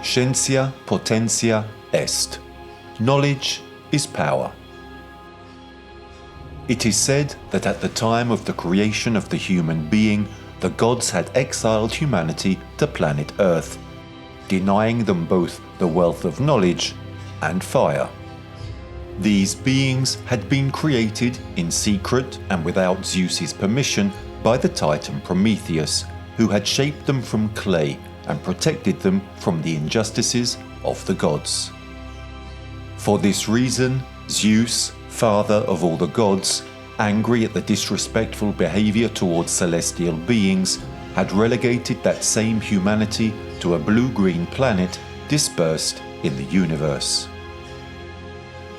Scientia potentia est. Knowledge is power. It is said that at the time of the creation of the human being, the gods had exiled humanity to planet Earth, denying them both the wealth of knowledge and fire. These beings had been created in secret and without Zeus's permission by the Titan Prometheus, who had shaped them from clay and protected them from the injustices of the gods. For this reason, Zeus, father of all the gods, angry at the disrespectful behavior towards celestial beings, had relegated that same humanity to a blue-green planet dispersed in the universe.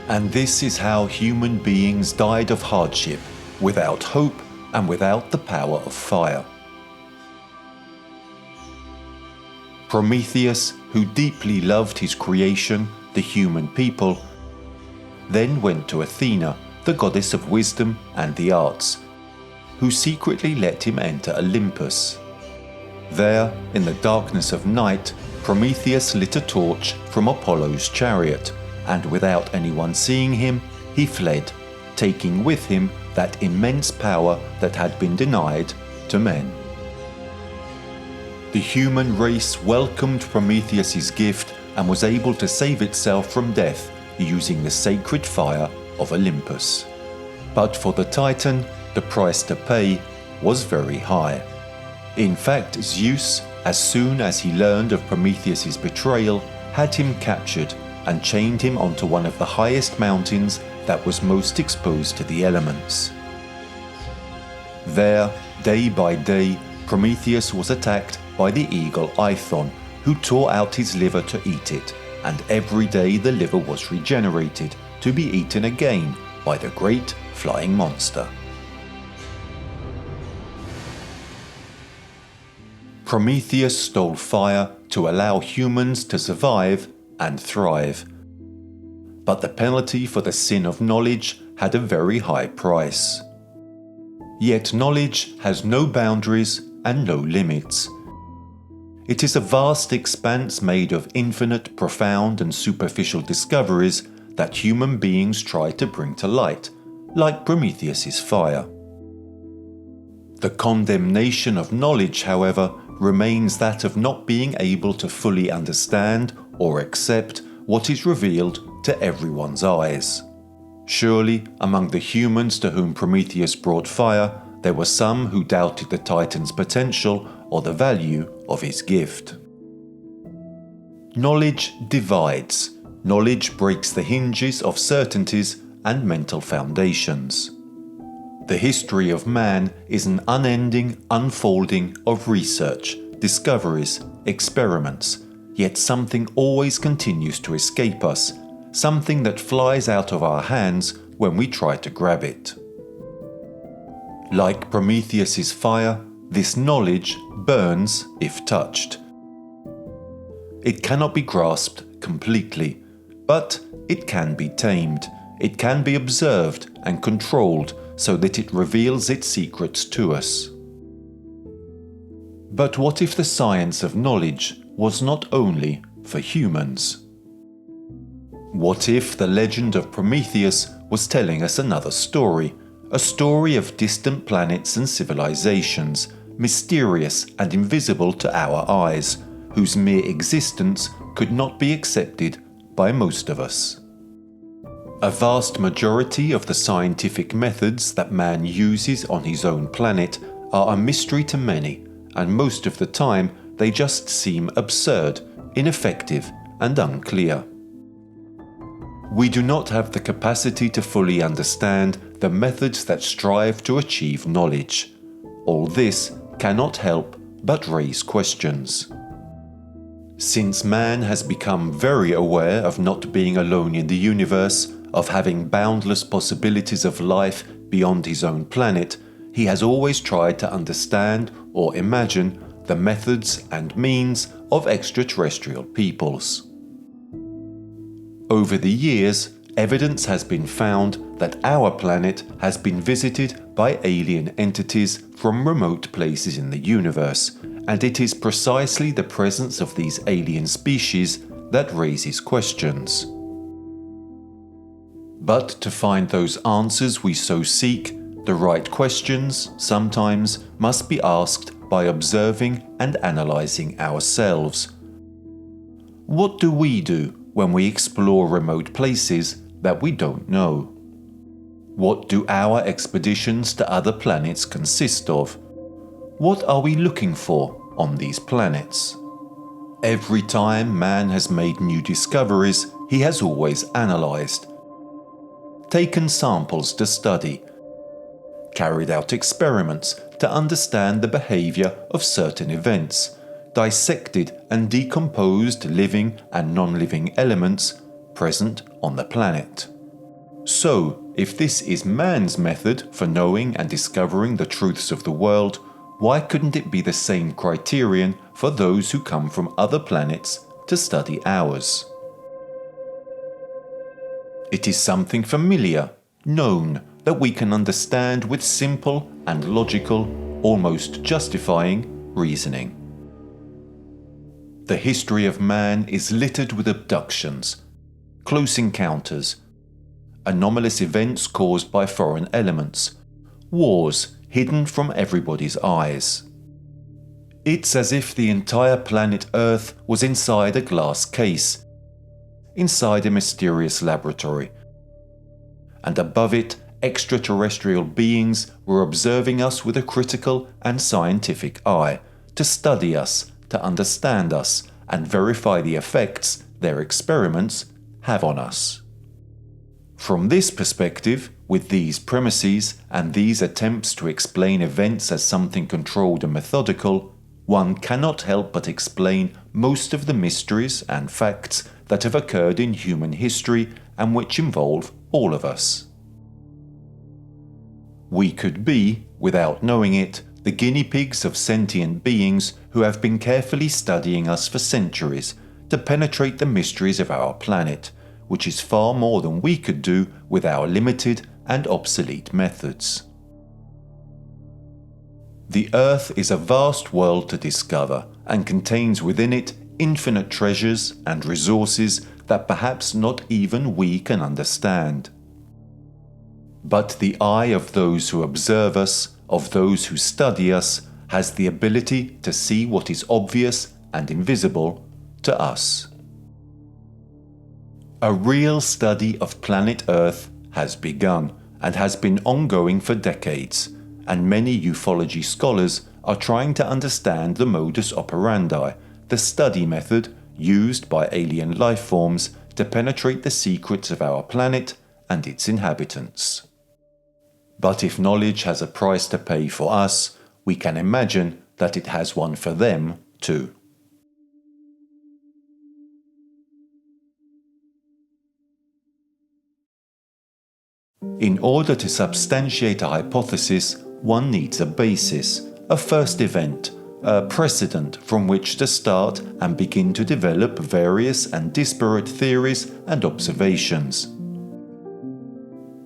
And this is how human beings died of hardship, without hope and without the power of fire. Prometheus, who deeply loved his creation, the human people, then went to Athena, the goddess of wisdom and the arts, who secretly let him enter Olympus. There, in the darkness of night, Prometheus lit a torch from Apollo's chariot, and without anyone seeing him, he fled, taking with him that immense power that had been denied to men. The human race welcomed Prometheus's gift and was able to save itself from death using the sacred fire of Olympus. But for the Titan, the price to pay was very high. In fact, Zeus, as soon as he learned of Prometheus's betrayal, had him captured and chained him onto one of the highest mountains that was most exposed to the elements. There, day by day, Prometheus was attacked by the eagle Aethon, who tore out his liver to eat it, and every day the liver was regenerated to be eaten again by the great flying monster. Prometheus stole fire to allow humans to survive and thrive. But the penalty for the sin of knowledge had a very high price. Yet knowledge has no boundaries and no limits. It is a vast expanse made of infinite, profound and superficial discoveries that human beings try to bring to light, like Prometheus's fire. The condemnation of knowledge, however, remains that of not being able to fully understand or accept what is revealed to everyone's eyes. Surely, among the humans to whom Prometheus brought fire, there were some who doubted the Titan's potential or the value of his gift. Knowledge divides. Knowledge breaks the hinges of certainties and mental foundations. The history of man is an unending unfolding of research, discoveries, experiments, yet something always continues to escape us, something that flies out of our hands when we try to grab it. Like Prometheus's fire, this knowledge burns if touched. It cannot be grasped completely, but it can be tamed. It can be observed and controlled so that it reveals its secrets to us. But what if the science of knowledge was not only for humans? What if the legend of Prometheus was telling us another story, a story of distant planets and civilizations, mysterious and invisible to our eyes, whose mere existence could not be accepted by most of us? A vast majority of the scientific methods that man uses on his own planet are a mystery to many, and most of the time they just seem absurd, ineffective, and unclear. We do not have the capacity to fully understand the methods that strive to achieve knowledge. All this cannot help but raise questions. Since man has become very aware of not being alone in the universe, of having boundless possibilities of life beyond his own planet, he has always tried to understand or imagine the methods and means of extraterrestrial peoples. Over the years, evidence has been found that our planet has been visited by alien entities from remote places in the universe, and it is precisely the presence of these alien species that raises questions. But to find those answers we so seek, the right questions sometimes must be asked by observing and analysing ourselves. What do we do when we explore remote places that we don't know? What do our expeditions to other planets consist of? What are we looking for on these planets? Every time man has made new discoveries, he has always analysed, taken samples to study, carried out experiments to understand the behaviour of certain events, dissected and decomposed living and non-living elements present on the planet. So, if this is man's method for knowing and discovering the truths of the world, why couldn't it be the same criterion for those who come from other planets to study ours? It is something familiar, known, that we can understand with simple and logical, almost justifying, reasoning. The history of man is littered with abductions, close encounters, anomalous events caused by foreign elements, wars hidden from everybody's eyes. It's as if the entire planet Earth was inside a glass case, inside a mysterious laboratory, and above it extraterrestrial beings were observing us with a critical and scientific eye, to study us, to understand us, and verify the effects their experiments have on us. From this perspective, with these premises and these attempts to explain events as something controlled and methodical, one cannot help but explain most of the mysteries and facts that have occurred in human history and which involve all of us. We could be, without knowing it, the guinea pigs of sentient beings who have been carefully studying us for centuries to penetrate the mysteries of our planet, which is far more than we could do with our limited and obsolete methods. The Earth is a vast world to discover and contains within it infinite treasures and resources that perhaps not even we can understand. But the eye of those who observe us, of those who study us, has the ability to see what is obvious and invisible to us. A real study of planet Earth has begun and has been ongoing for decades, and many ufology scholars are trying to understand the modus operandi, the study method used by alien life forms to penetrate the secrets of our planet and its inhabitants. But if knowledge has a price to pay for us, we can imagine that it has one for them too. In order to substantiate a hypothesis, one needs a basis, a first event, a precedent from which to start and begin to develop various and disparate theories and observations.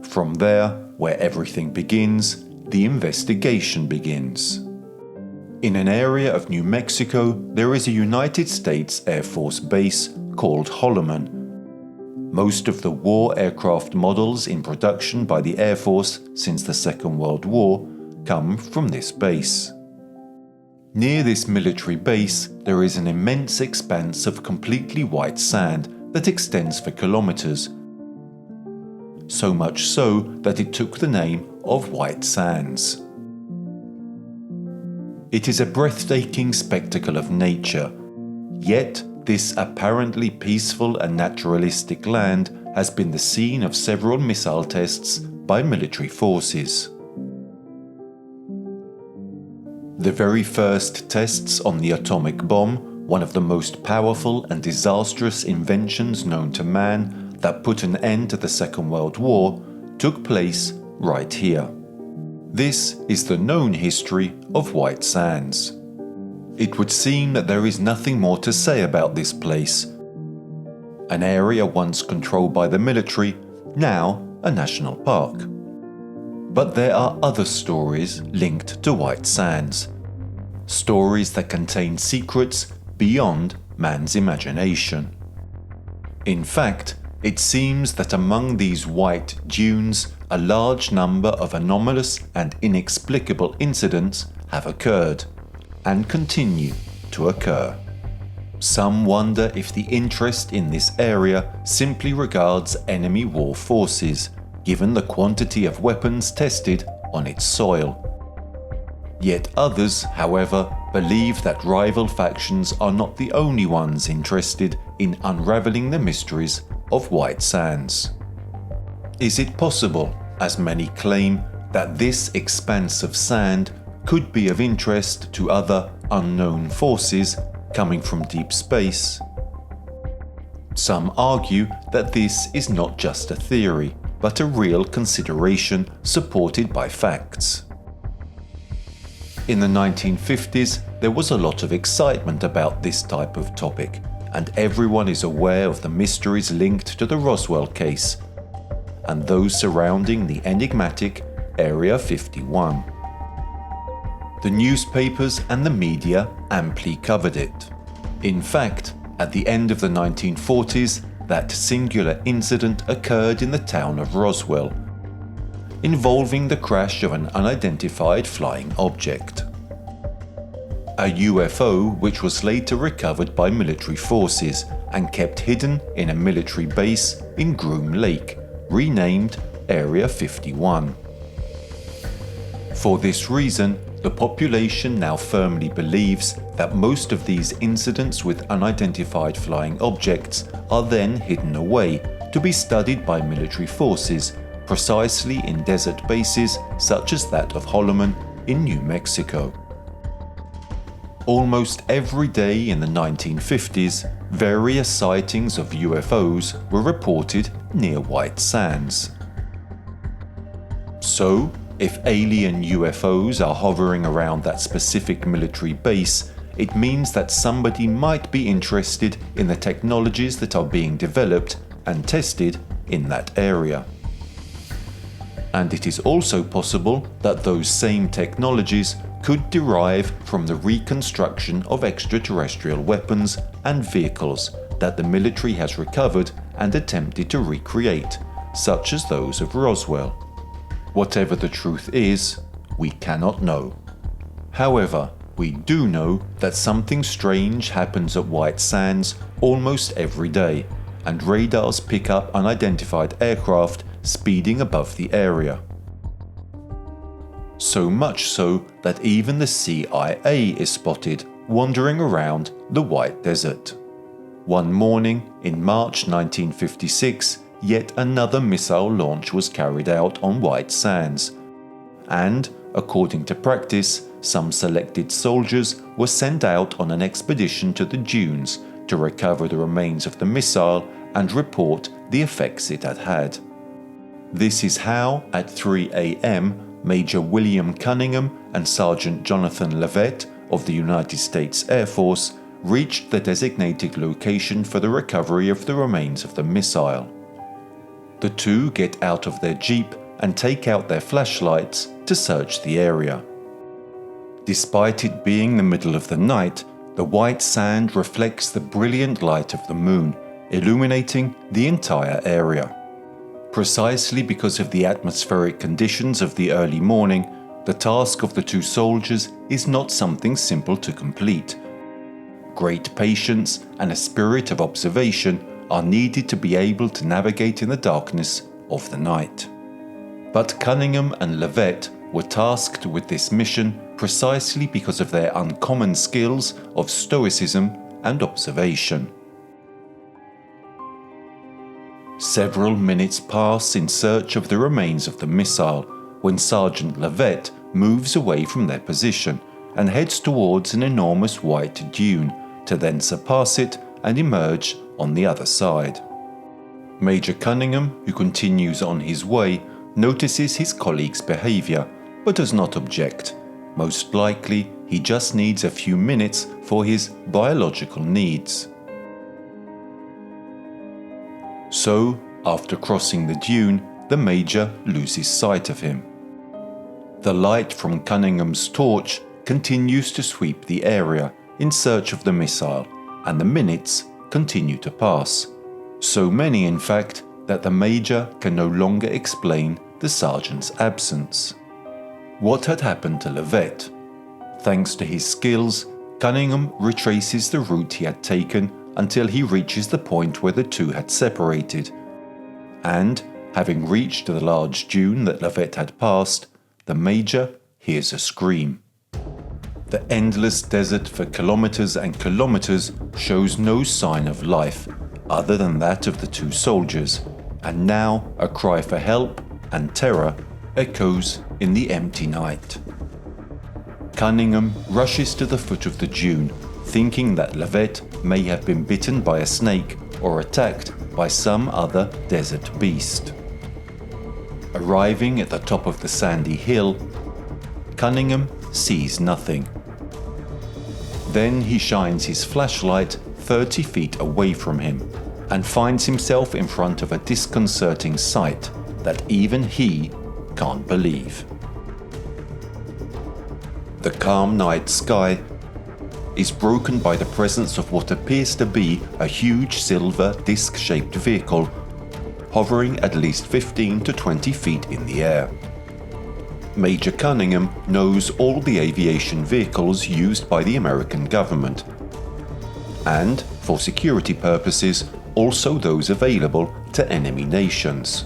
From there, where everything begins, the investigation begins. In an area of New Mexico, there is a United States Air Force base called Holloman. Most of the war aircraft models in production by the Air Force since the Second World War come from this base. Near this military base, there is an immense expanse of completely white sand that extends for kilometers. So much so that it took the name of White Sands. It is a breathtaking spectacle of nature, yet this apparently peaceful and naturalistic land has been the scene of several missile tests by military forces. The very first tests on the atomic bomb, one of the most powerful and disastrous inventions known to man that put an end to the Second World War, took place right here. This is the known history of White Sands. It would seem that there is nothing more to say about this place. An area once controlled by the military, now a national park. But there are other stories linked to White Sands. stories that contain secrets beyond man's imagination. In fact, it seems that among these white dunes, a large number of anomalous and inexplicable incidents have occurred, and continue to occur. Some wonder if the interest in this area simply regards enemy war forces, given the quantity of weapons tested on its soil. Yet others, however, believe that rival factions are not the only ones interested in unraveling the mysteries of White Sands. Is it possible, as many claim, that this expanse of sand could be of interest to other unknown forces coming from deep space? Some argue that this is not just a theory, but a real consideration supported by facts. In the 1950s, there was a lot of excitement about this type of topic, and everyone is aware of the mysteries linked to the Roswell case, and those surrounding the enigmatic Area 51. The newspapers and the media amply covered it. In fact, at the end of the 1940s, that singular incident occurred in the town of Roswell, involving the crash of an unidentified flying object. A UFO which was later recovered by military forces and kept hidden in a military base in Groom Lake, renamed Area 51. For this reason, the population now firmly believes that most of these incidents with unidentified flying objects are then hidden away to be studied by military forces, precisely in desert bases such as that of Holloman in New Mexico. Almost every day in the 1950s, various sightings of UFOs were reported near White Sands. So, if alien UFOs are hovering around that specific military base, it means that somebody might be interested in the technologies that are being developed and tested in that area. And it is also possible that those same technologies could derive from the reconstruction of extraterrestrial weapons and vehicles that the military has recovered and attempted to recreate, such as those of Roswell. Whatever the truth is, we cannot know. However, we do know that something strange happens at White Sands almost every day, and radars pick up unidentified aircraft speeding above the area. So much so that even the CIA is spotted wandering around the White Desert. One morning in March 1956, yet another missile launch was carried out on White Sands, and, according to practice, some selected soldiers were sent out on an expedition to the dunes to recover the remains of the missile and report the effects it had had. This is how, at 3 a.m., Major William Cunningham and Sergeant Jonathan Leavitt of the United States Air Force reached the designated location for the recovery of the remains of the missile. The two get out of their jeep and take out their flashlights to search the area. Despite it being the middle of the night, the white sand reflects the brilliant light of the moon, illuminating the entire area. Precisely because of the atmospheric conditions of the early morning, the task of the two soldiers is not something simple to complete. Great patience and a spirit of observation are needed to be able to navigate in the darkness of the night. But Cunningham and Leavitt were tasked with this mission precisely because of their uncommon skills of stoicism and observation. Several minutes pass in search of the remains of the missile when Sergeant Leavitt moves away from their position and heads towards an enormous white dune to then surpass it and emerge on the other side. Major Cunningham, who continues on his way, notices his colleague's behavior but does not object. Most likely, he just needs a few minutes for his biological needs. So, after crossing the dune, the Major loses sight of him. The light from Cunningham's torch continues to sweep the area in search of the missile, and the minutes continue to pass. So many, in fact, that the Major can no longer explain the Sergeant's absence. What had happened to Levet? Thanks to his skills, Cunningham retraces the route he had taken until he reaches the point where the two had separated. And, having reached the large dune that Levet had passed, the Major hears a scream. The endless desert for kilometers and kilometers shows no sign of life other than that of the two soldiers, and now a cry for help and terror echoes in the empty night. Cunningham rushes to the foot of the dune, thinking that Levet may have been bitten by a snake or attacked by some other desert beast. Arriving at the top of the sandy hill, Cunningham sees nothing. Then he shines his flashlight 30 feet away from him and finds himself in front of a disconcerting sight that even he can't believe. The calm night sky is broken by the presence of what appears to be a huge silver disc-shaped vehicle hovering at least 15 to 20 feet in the air. Major Cunningham knows all the aviation vehicles used by the American government, and, for security purposes, also those available to enemy nations.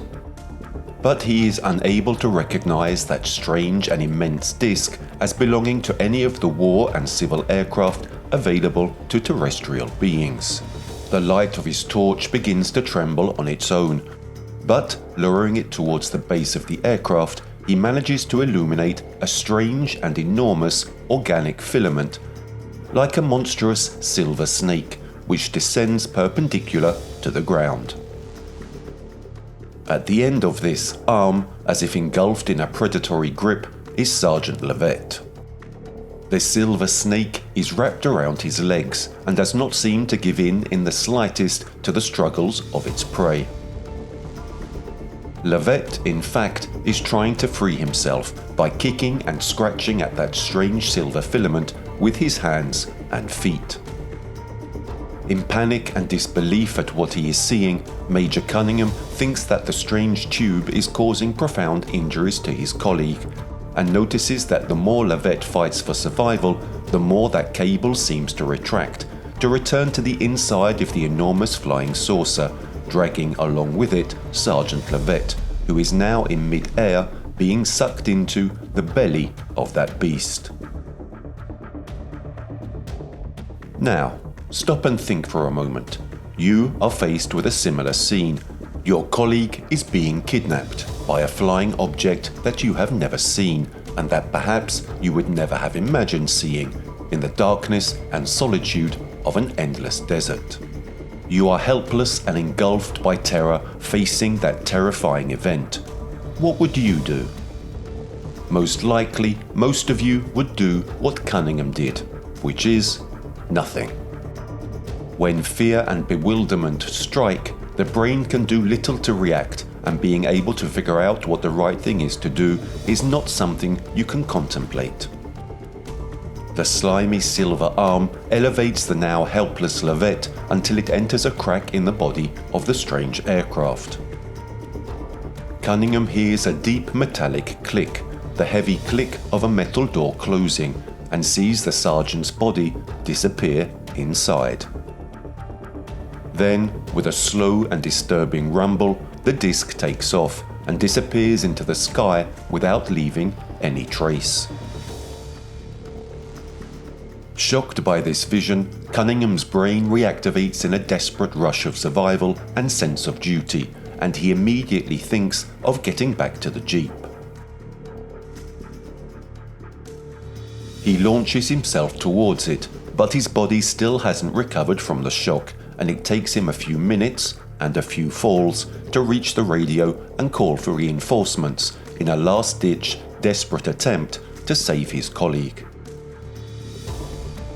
But he is unable to recognize that strange and immense disc as belonging to any of the war and civil aircraft available to terrestrial beings. The light of his torch begins to tremble on its own, but lowering it towards the base of the aircraft, he manages to illuminate a strange and enormous organic filament, like a monstrous silver snake, which descends perpendicular to the ground. At the end of this arm, as if engulfed in a predatory grip, is Sergeant Levet. The silver snake is wrapped around his legs and does not seem to give in the slightest to the struggles of its prey. Levet, in fact, is trying to free himself by kicking and scratching at that strange silver filament with his hands and feet. In panic and disbelief at what he is seeing, Major Cunningham thinks that the strange tube is causing profound injuries to his colleague, and notices that the more Levet fights for survival, the more that cable seems to retract, to return to the inside of the enormous flying saucer, dragging along with it Sergeant Levet, who is now in mid-air being sucked into the belly of that beast. Now, stop and think for a moment. You are faced with a similar scene. Your colleague is being kidnapped by a flying object that you have never seen, and that perhaps you would never have imagined seeing in the darkness and solitude of an endless desert. You are helpless and engulfed by terror, facing that terrifying event. What would you do? Most likely, most of you would do what Cunningham did, which is nothing. When fear and bewilderment strike, the brain can do little to react, and being able to figure out what the right thing is to do is not something you can contemplate. The slimy silver arm elevates the now helpless Levet until it enters a crack in the body of the strange aircraft. Cunningham hears a deep metallic click, the heavy click of a metal door closing, and sees the sergeant's body disappear inside. Then, with a slow and disturbing rumble, the disc takes off and disappears into the sky without leaving any trace. Shocked by this vision, Cunningham's brain reactivates in a desperate rush of survival and sense of duty, and he immediately thinks of getting back to the jeep. He launches himself towards it, but his body still hasn't recovered from the shock, and it takes him a few minutes and a few falls to reach the radio and call for reinforcements in a last-ditch, desperate attempt to save his colleague.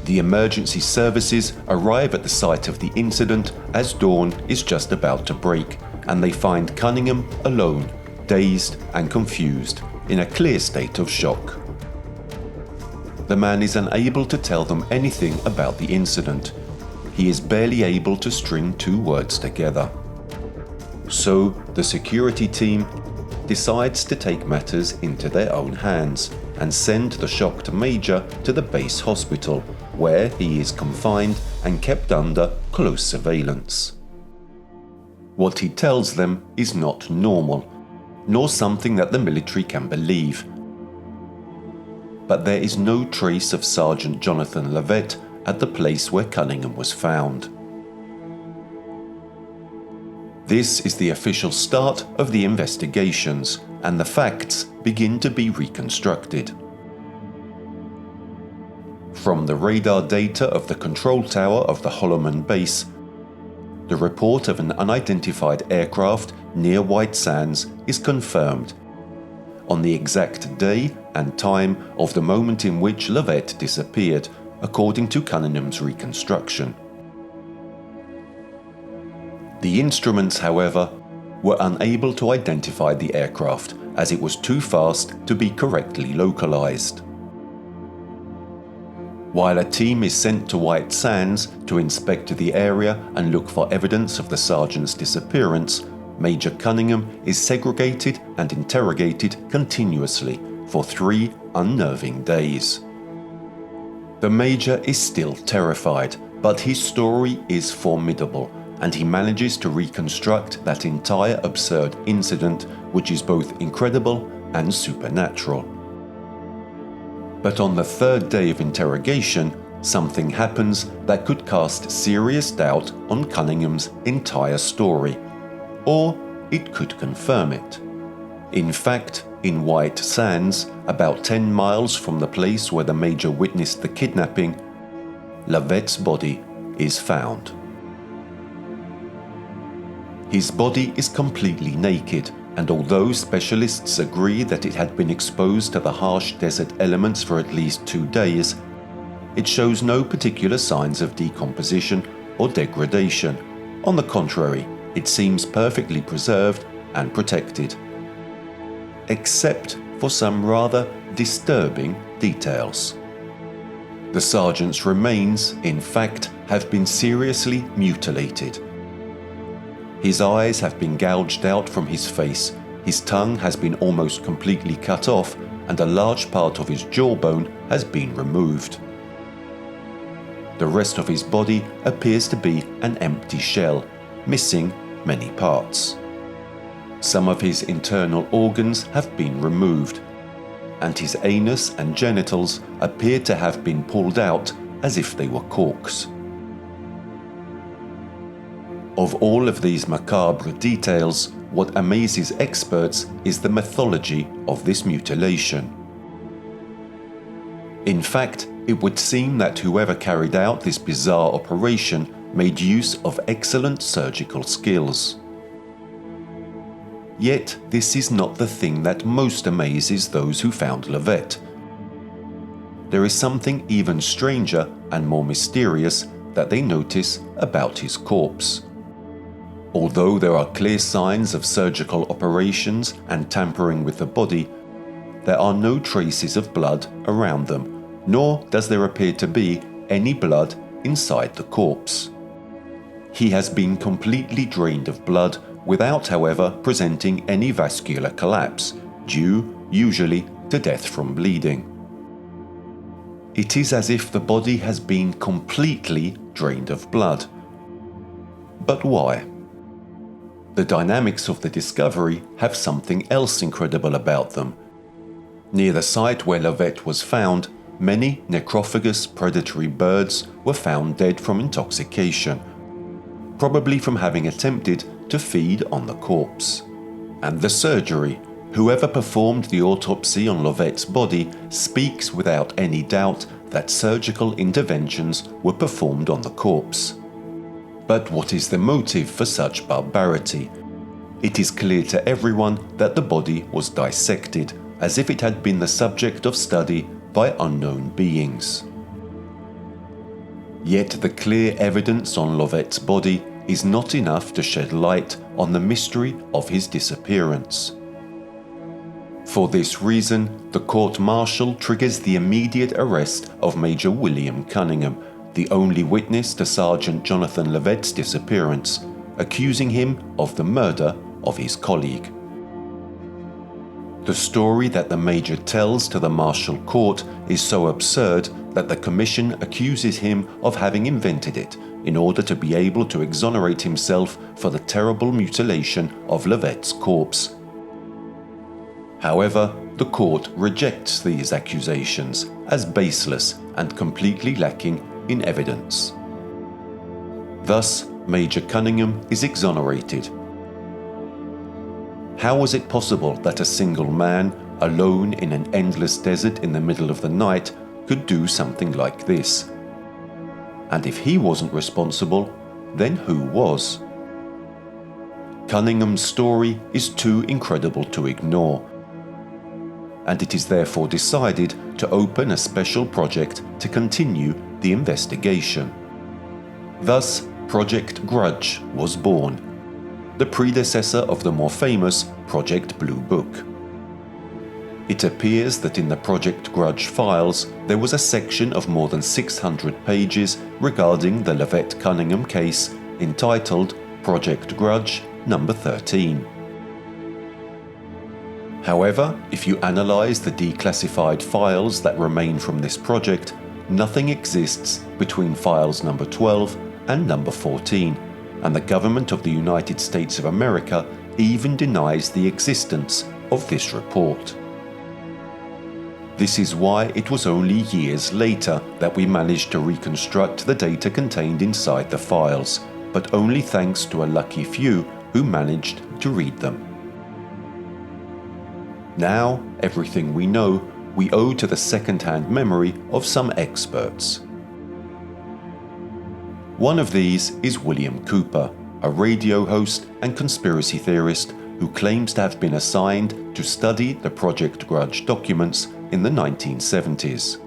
The emergency services arrive at the site of the incident as dawn is just about to break, and they find Cunningham alone, dazed and confused, in a clear state of shock. the man is unable to tell them anything about the incident. He is barely able to string two words together. So the security team decides to take matters into their own hands and send the shocked Major to the base hospital, where he is confined and kept under close surveillance. What he tells them is not normal, nor something that the military can believe. But there is no trace of Sergeant Jonathan Lovett at the place where Cunningham was found. This is the official start of the investigations, and the facts begin to be reconstructed. From the radar data of the control tower of the Holloman base, the report of an unidentified aircraft near White Sands is confirmed on the exact day and time of the moment in which Lovett disappeared, according to Cunningham's reconstruction. The instruments, however, were unable to identify the aircraft as it was too fast to be correctly localized. While a team is sent to White Sands to inspect the area and look for evidence of the sergeant's disappearance, Major Cunningham is segregated and interrogated continuously for 3 unnerving days. The Major is still terrified, but his story is formidable, and he manages to reconstruct that entire absurd incident, which is both incredible and supernatural. But on the 3rd day of interrogation, something happens that could cast serious doubt on Cunningham's entire story, or it could confirm it. In fact, in White Sands, about 10 miles from the place where the Major witnessed the kidnapping, Lovett's body is found. His body is completely naked, and although specialists agree that it had been exposed to the harsh desert elements for at least 2 days, it shows no particular signs of decomposition or degradation. On the contrary, it seems perfectly preserved and protected, except for some rather disturbing details. The sergeant's remains, in fact, have been seriously mutilated. His eyes have been gouged out from his face, his tongue has been almost completely cut off, and a large part of his jawbone has been removed. The rest of his body appears to be an empty shell, missing many parts. Some of his internal organs have been removed, and his anus and genitals appear to have been pulled out as if they were corks. Of all of these macabre details, what amazes experts is the mythology of this mutilation. In fact, it would seem that whoever carried out this bizarre operation made use of excellent surgical skills. Yet this is not the thing that most amazes those who found Lovett. There is something even stranger and more mysterious that they notice about his corpse. Although there are clear signs of surgical operations and tampering with the body, there are no traces of blood around them, nor does there appear to be any blood inside the corpse. He has been completely drained of blood without, however, presenting any vascular collapse, due usually to death from bleeding. It is as if the body has been completely drained of blood. But why? The dynamics of the discovery have something else incredible about them. Near the site where Lovett was found, many necrophagous predatory birds were found dead from intoxication, probably from having attempted to feed on the corpse. And the surgery, whoever performed the autopsy on Lovett's body speaks without any doubt that surgical interventions were performed on the corpse. But what is the motive for such barbarity? It is clear to everyone that the body was dissected, as if it had been the subject of study by unknown beings. Yet the clear evidence on Lovett's body is not enough to shed light on the mystery of his disappearance. For this reason, the court-martial triggers the immediate arrest of Major William Cunningham, the only witness to Sergeant Jonathan Levette's disappearance, accusing him of the murder of his colleague. The story that the Major tells to the martial court is so absurd that the Commission accuses him of having invented it in order to be able to exonerate himself for the terrible mutilation of Levette's corpse. However, the court rejects these accusations as baseless and completely lacking in evidence. Thus, Major Cunningham is exonerated. How was it possible that a single man, alone in an endless desert in the middle of the night, could do something like this? And if he wasn't responsible, then who was? Cunningham's story is too incredible to ignore, and it is therefore decided to open a special project to continue the investigation. Thus, Project Grudge was born, the predecessor of the more famous Project Blue Book. It appears that in the Project Grudge files there was a section of more than 600 pages regarding the Levette-Cunningham case entitled Project Grudge No. 13. However, if you analyse the declassified files that remain from this project, nothing exists between files No. 12 and No. 14, and the government of the United States of America even denies the existence of this report. This is why it was only years later that we managed to reconstruct the data contained inside the files, but only thanks to a lucky few who managed to read them. Now, everything we know, we owe to the second-hand memory of some experts. One of these is William Cooper, a radio host and conspiracy theorist who claims to have been assigned to study the Project Grudge documents in the 1970s.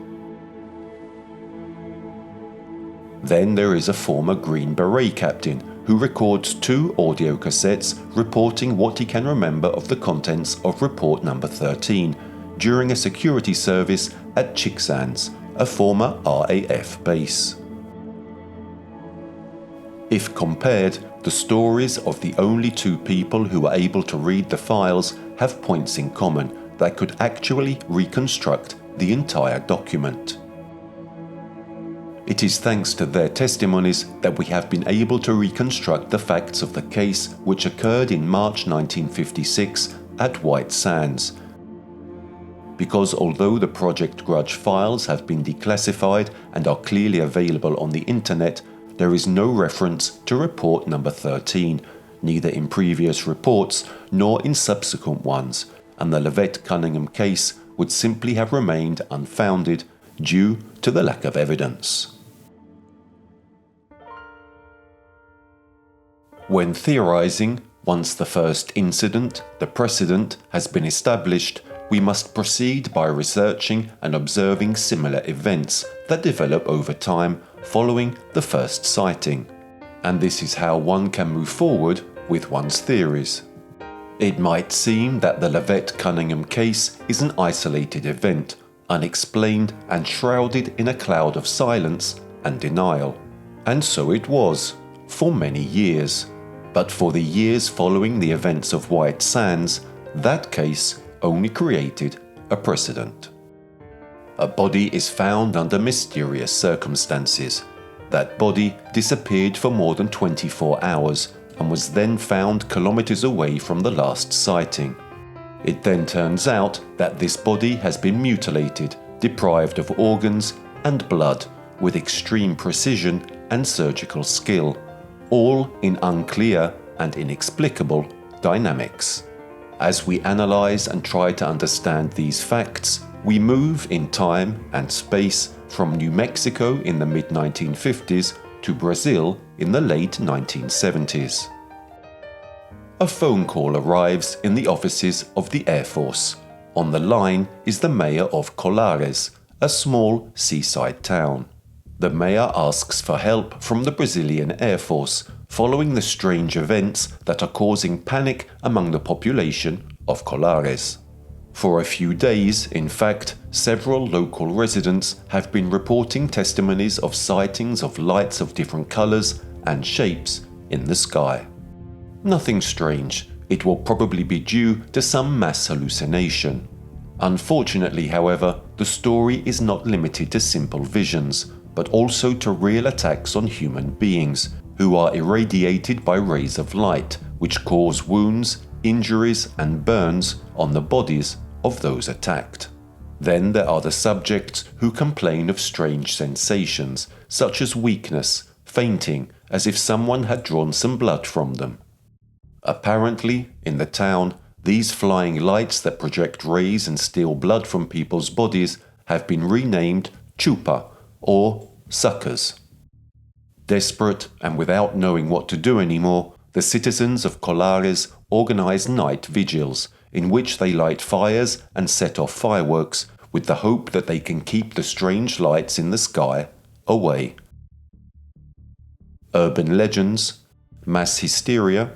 Then there is a former Green Beret captain who records 2 audio cassettes reporting what he can remember of the contents of Report No. 13 during a security service at Chicksands, a former RAF base. If compared, the stories of the only 2 people who were able to read the files have points in common that could actually reconstruct the entire document. It is thanks to their testimonies that we have been able to reconstruct the facts of the case which occurred in March 1956 at White Sands. Because although the Project Grudge files have been declassified and are clearly available on the internet, there is no reference to Report No. 13, neither in previous reports nor in subsequent ones, and the Levette-Cunningham case would simply have remained unfounded due to the lack of evidence. When theorizing, once the first incident, the precedent, has been established, we must proceed by researching and observing similar events that develop over time following the first sighting. And this is how one can move forward with one's theories. It might seem that the Levette-Cunningham case is an isolated event, unexplained and shrouded in a cloud of silence and denial. And so it was, for many years. But for the years following the events of White Sands, that case only created a precedent. A body is found under mysterious circumstances. That body disappeared for more than 24 hours and was then found kilometers away from the last sighting. It then turns out that this body has been mutilated, deprived of organs and blood, with extreme precision and surgical skill, all in unclear and inexplicable dynamics. As we analyze and try to understand these facts, we move in time and space from New Mexico in the mid-1950s to Brazil in the late 1970s. A phone call arrives in the offices of the Air Force. On the line is the mayor of Colares, a small seaside town. The mayor asks for help from the Brazilian Air Force following the strange events that are causing panic among the population of Colares. For a few days, in fact, several local residents have been reporting testimonies of sightings of lights of different colors and shapes in the sky. Nothing strange, it will probably be due to some mass hallucination. Unfortunately, however, the story is not limited to simple visions, but also to real attacks on human beings, who are irradiated by rays of light, which cause wounds, injuries and burns on the bodies of those attacked. Then there are the subjects who complain of strange sensations, such as weakness, fainting, as if someone had drawn some blood from them. Apparently, in the town, these flying lights that project rays and steal blood from people's bodies have been renamed chupa, or suckers. Desperate and without knowing what to do anymore, the citizens of Colares organize night vigils, in which they light fires and set off fireworks with the hope that they can keep the strange lights in the sky away. Urban legends, mass hysteria.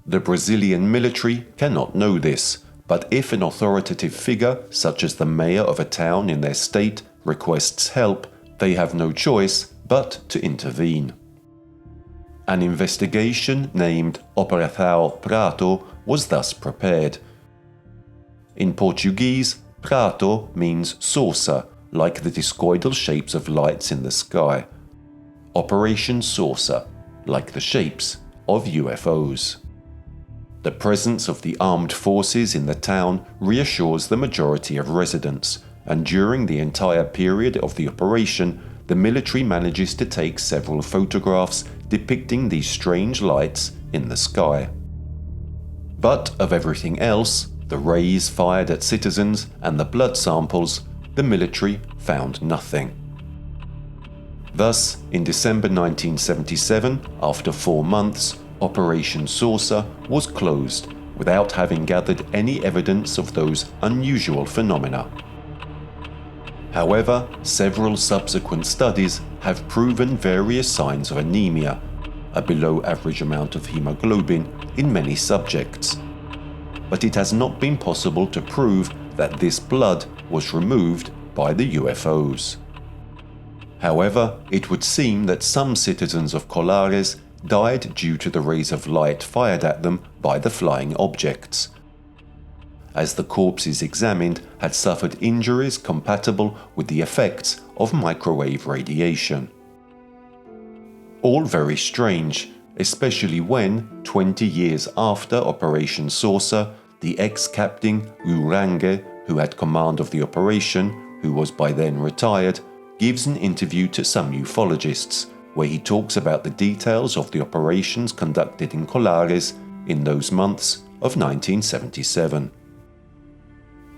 The Brazilian military cannot know this, but if an authoritative figure, such as the mayor of a town in their state, requests help, they have no choice but to intervene. An investigation named Operação Prato was thus prepared. In Portuguese, prato means saucer, like the discoidal shapes of lights in the sky. Operation Sorcer, like the shapes of UFOs. The presence of the armed forces in the town reassures the majority of residents, and during the entire period of the operation, the military manages to take several photographs depicting these strange lights in the sky. But of everything else, the rays fired at citizens and the blood samples, the military found nothing. Thus, in December 1977, after 4 months, Operation Sorcer was closed without having gathered any evidence of those unusual phenomena. However, several subsequent studies have proven various signs of anemia, a below-average amount of hemoglobin, in many subjects. But it has not been possible to prove that this blood was removed by the UFOs. However, it would seem that some citizens of Colares died due to the rays of light fired at them by the flying objects, as the corpses examined had suffered injuries compatible with the effects of microwave radiation. All very strange, especially when, 20 years after Operation Sorcer, the ex-captain Urange, who had command of the operation, who was by then retired, gives an interview to some ufologists, where he talks about the details of the operations conducted in Colares in those months of 1977.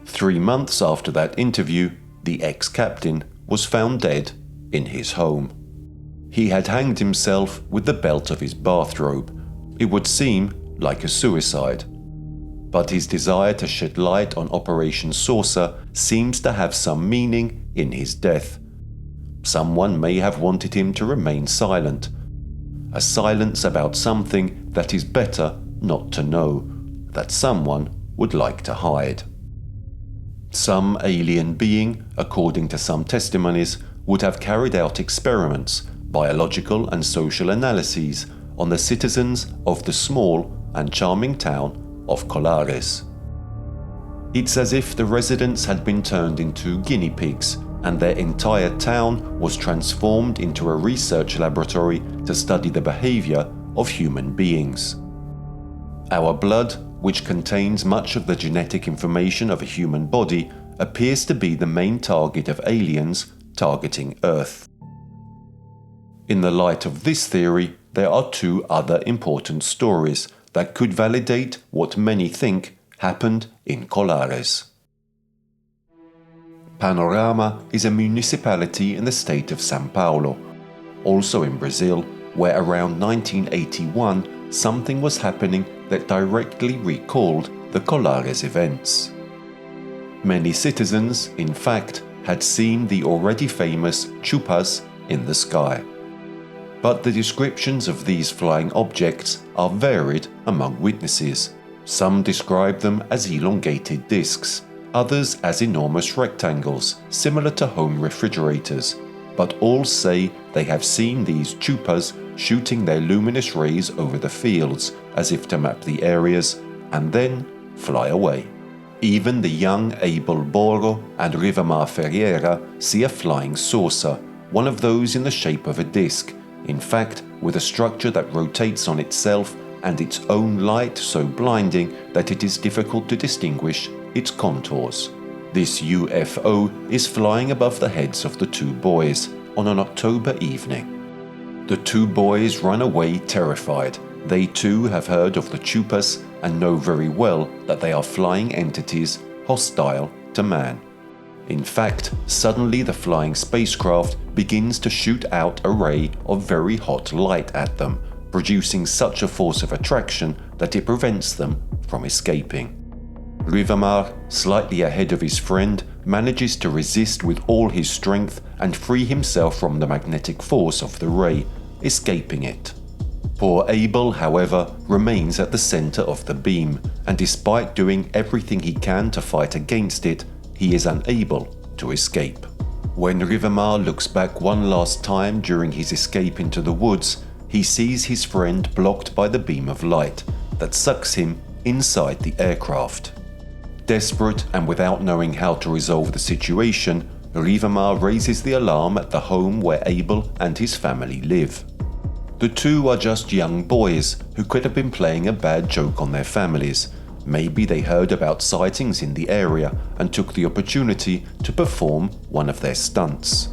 3 months after that interview, the ex-captain was found dead in his home. He had hanged himself with the belt of his bathrobe. It would seem like a suicide. But his desire to shed light on Operation Sorcer seems to have some meaning in his death. Someone may have wanted him to remain silent. A silence about something that is better not to know, that someone would like to hide. Some alien being, according to some testimonies, would have carried out experiments, biological and social analyses on the citizens of the small and charming town of Colares. It's as if the residents had been turned into guinea pigs and their entire town was transformed into a research laboratory to study the behavior of human beings. Our blood, which contains much of the genetic information of a human body, appears to be the main target of aliens targeting Earth. In the light of this theory, there are 2 other important stories that could validate what many think happened in Colares. Panorama is a municipality in the state of São Paulo, also in Brazil, where around 1981 something was happening that directly recalled the Colares events. Many citizens, in fact, had seen the already famous chupas in the sky. But the descriptions of these flying objects are varied among witnesses. Some describe them as elongated discs, others as enormous rectangles, similar to home refrigerators, but all say they have seen these chupas shooting their luminous rays over the fields as if to map the areas, and then fly away. Even the young Abel Boro and Rivamar Ferreira see a flying saucer, one of those in the shape of a disc, in fact with a structure that rotates on itself and its own light so blinding that it is difficult to distinguish its contours. This UFO is flying above the heads of the two boys on an October evening. The two boys run away terrified. They too have heard of the chupas and know very well that they are flying entities hostile to man. In fact, suddenly the flying spacecraft begins to shoot out a ray of very hot light at them, producing such a force of attraction that it prevents them from escaping. Rivamar, slightly ahead of his friend, manages to resist with all his strength and free himself from the magnetic force of the ray, escaping it. Poor Abel, however, remains at the center of the beam, and despite doing everything he can to fight against it, he is unable to escape. When Rivamar looks back one last time during his escape into the woods, he sees his friend blocked by the beam of light that sucks him inside the aircraft. Desperate and without knowing how to resolve the situation, Rivamar raises the alarm at the home where Abel and his family live. The two are just young boys who could have been playing a bad joke on their families. Maybe they heard about sightings in the area and took the opportunity to perform one of their stunts.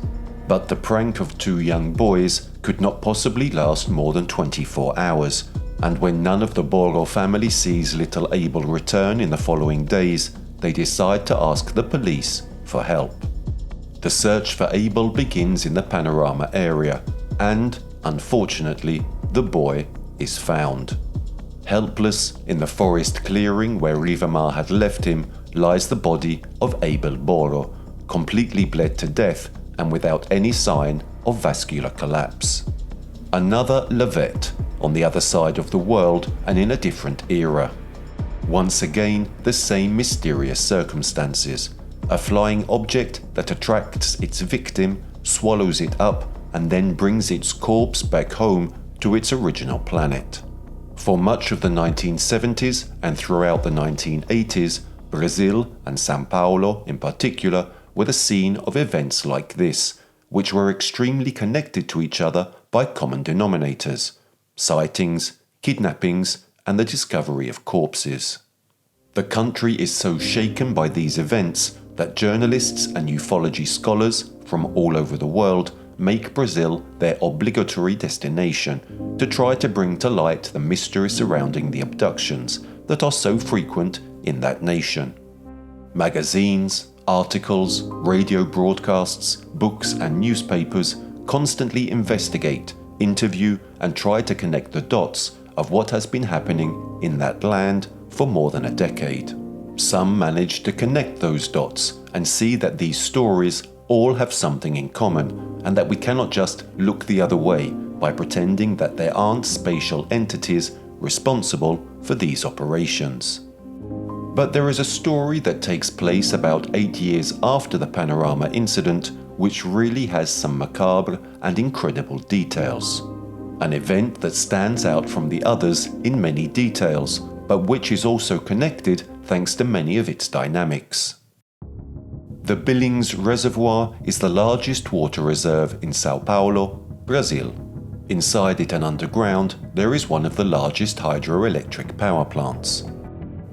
But the prank of two young boys could not possibly last more than 24 hours, and when none of the Boro family sees little Abel return in the following days, they decide to ask the police for help. The search for Abel begins in the Panorama area, and, unfortunately, the boy is found. Helpless in the forest clearing where Rivamar had left him lies the body of Abel Boro, completely bled to death and without any sign of vascular collapse. Another Levette, on the other side of the world and in a different era. Once again, the same mysterious circumstances. A flying object that attracts its victim, swallows it up, and then brings its corpse back home to its original planet. For much of the 1970s and throughout the 1980s, Brazil and São Paulo in particular were the scene of events like this, which were extremely connected to each other by common denominators: sightings, kidnappings, and the discovery of corpses. The country is so shaken by these events that journalists and ufology scholars from all over the world make Brazil their obligatory destination to try to bring to light the mystery surrounding the abductions that are so frequent in that nation. Magazines, articles, radio broadcasts, books, and newspapers constantly investigate, interview, and try to connect the dots of what has been happening in that land for more than a decade. Some manage to connect those dots and see that these stories all have something in common, and that we cannot just look the other way by pretending that there aren't spatial entities responsible for these operations. But there is a story that takes place about 8 years after the Panorama incident which really has some macabre and incredible details. An event that stands out from the others in many details, but which is also connected thanks to many of its dynamics. The Billings Reservoir is the largest water reserve in São Paulo, Brazil. Inside it and underground, there is one of the largest hydroelectric power plants.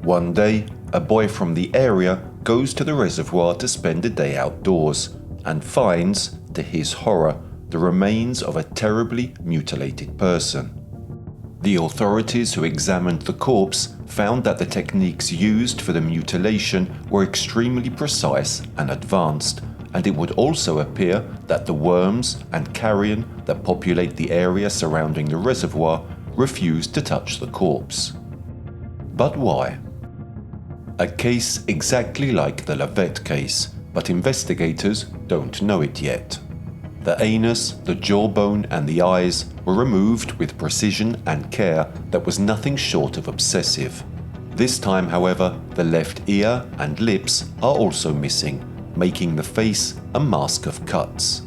One day, a boy from the area goes to the reservoir to spend a day outdoors and finds, to his horror, the remains of a terribly mutilated person. The authorities who examined the corpse found that the techniques used for the mutilation were extremely precise and advanced, and it would also appear that the worms and carrion that populate the area surrounding the reservoir refused to touch the corpse. But why? A case exactly like the Levette case, but investigators don't know it yet. The anus, the jawbone, and the eyes were removed with precision and care that was nothing short of obsessive. This time, however, the left ear and lips are also missing, making the face a mask of cuts.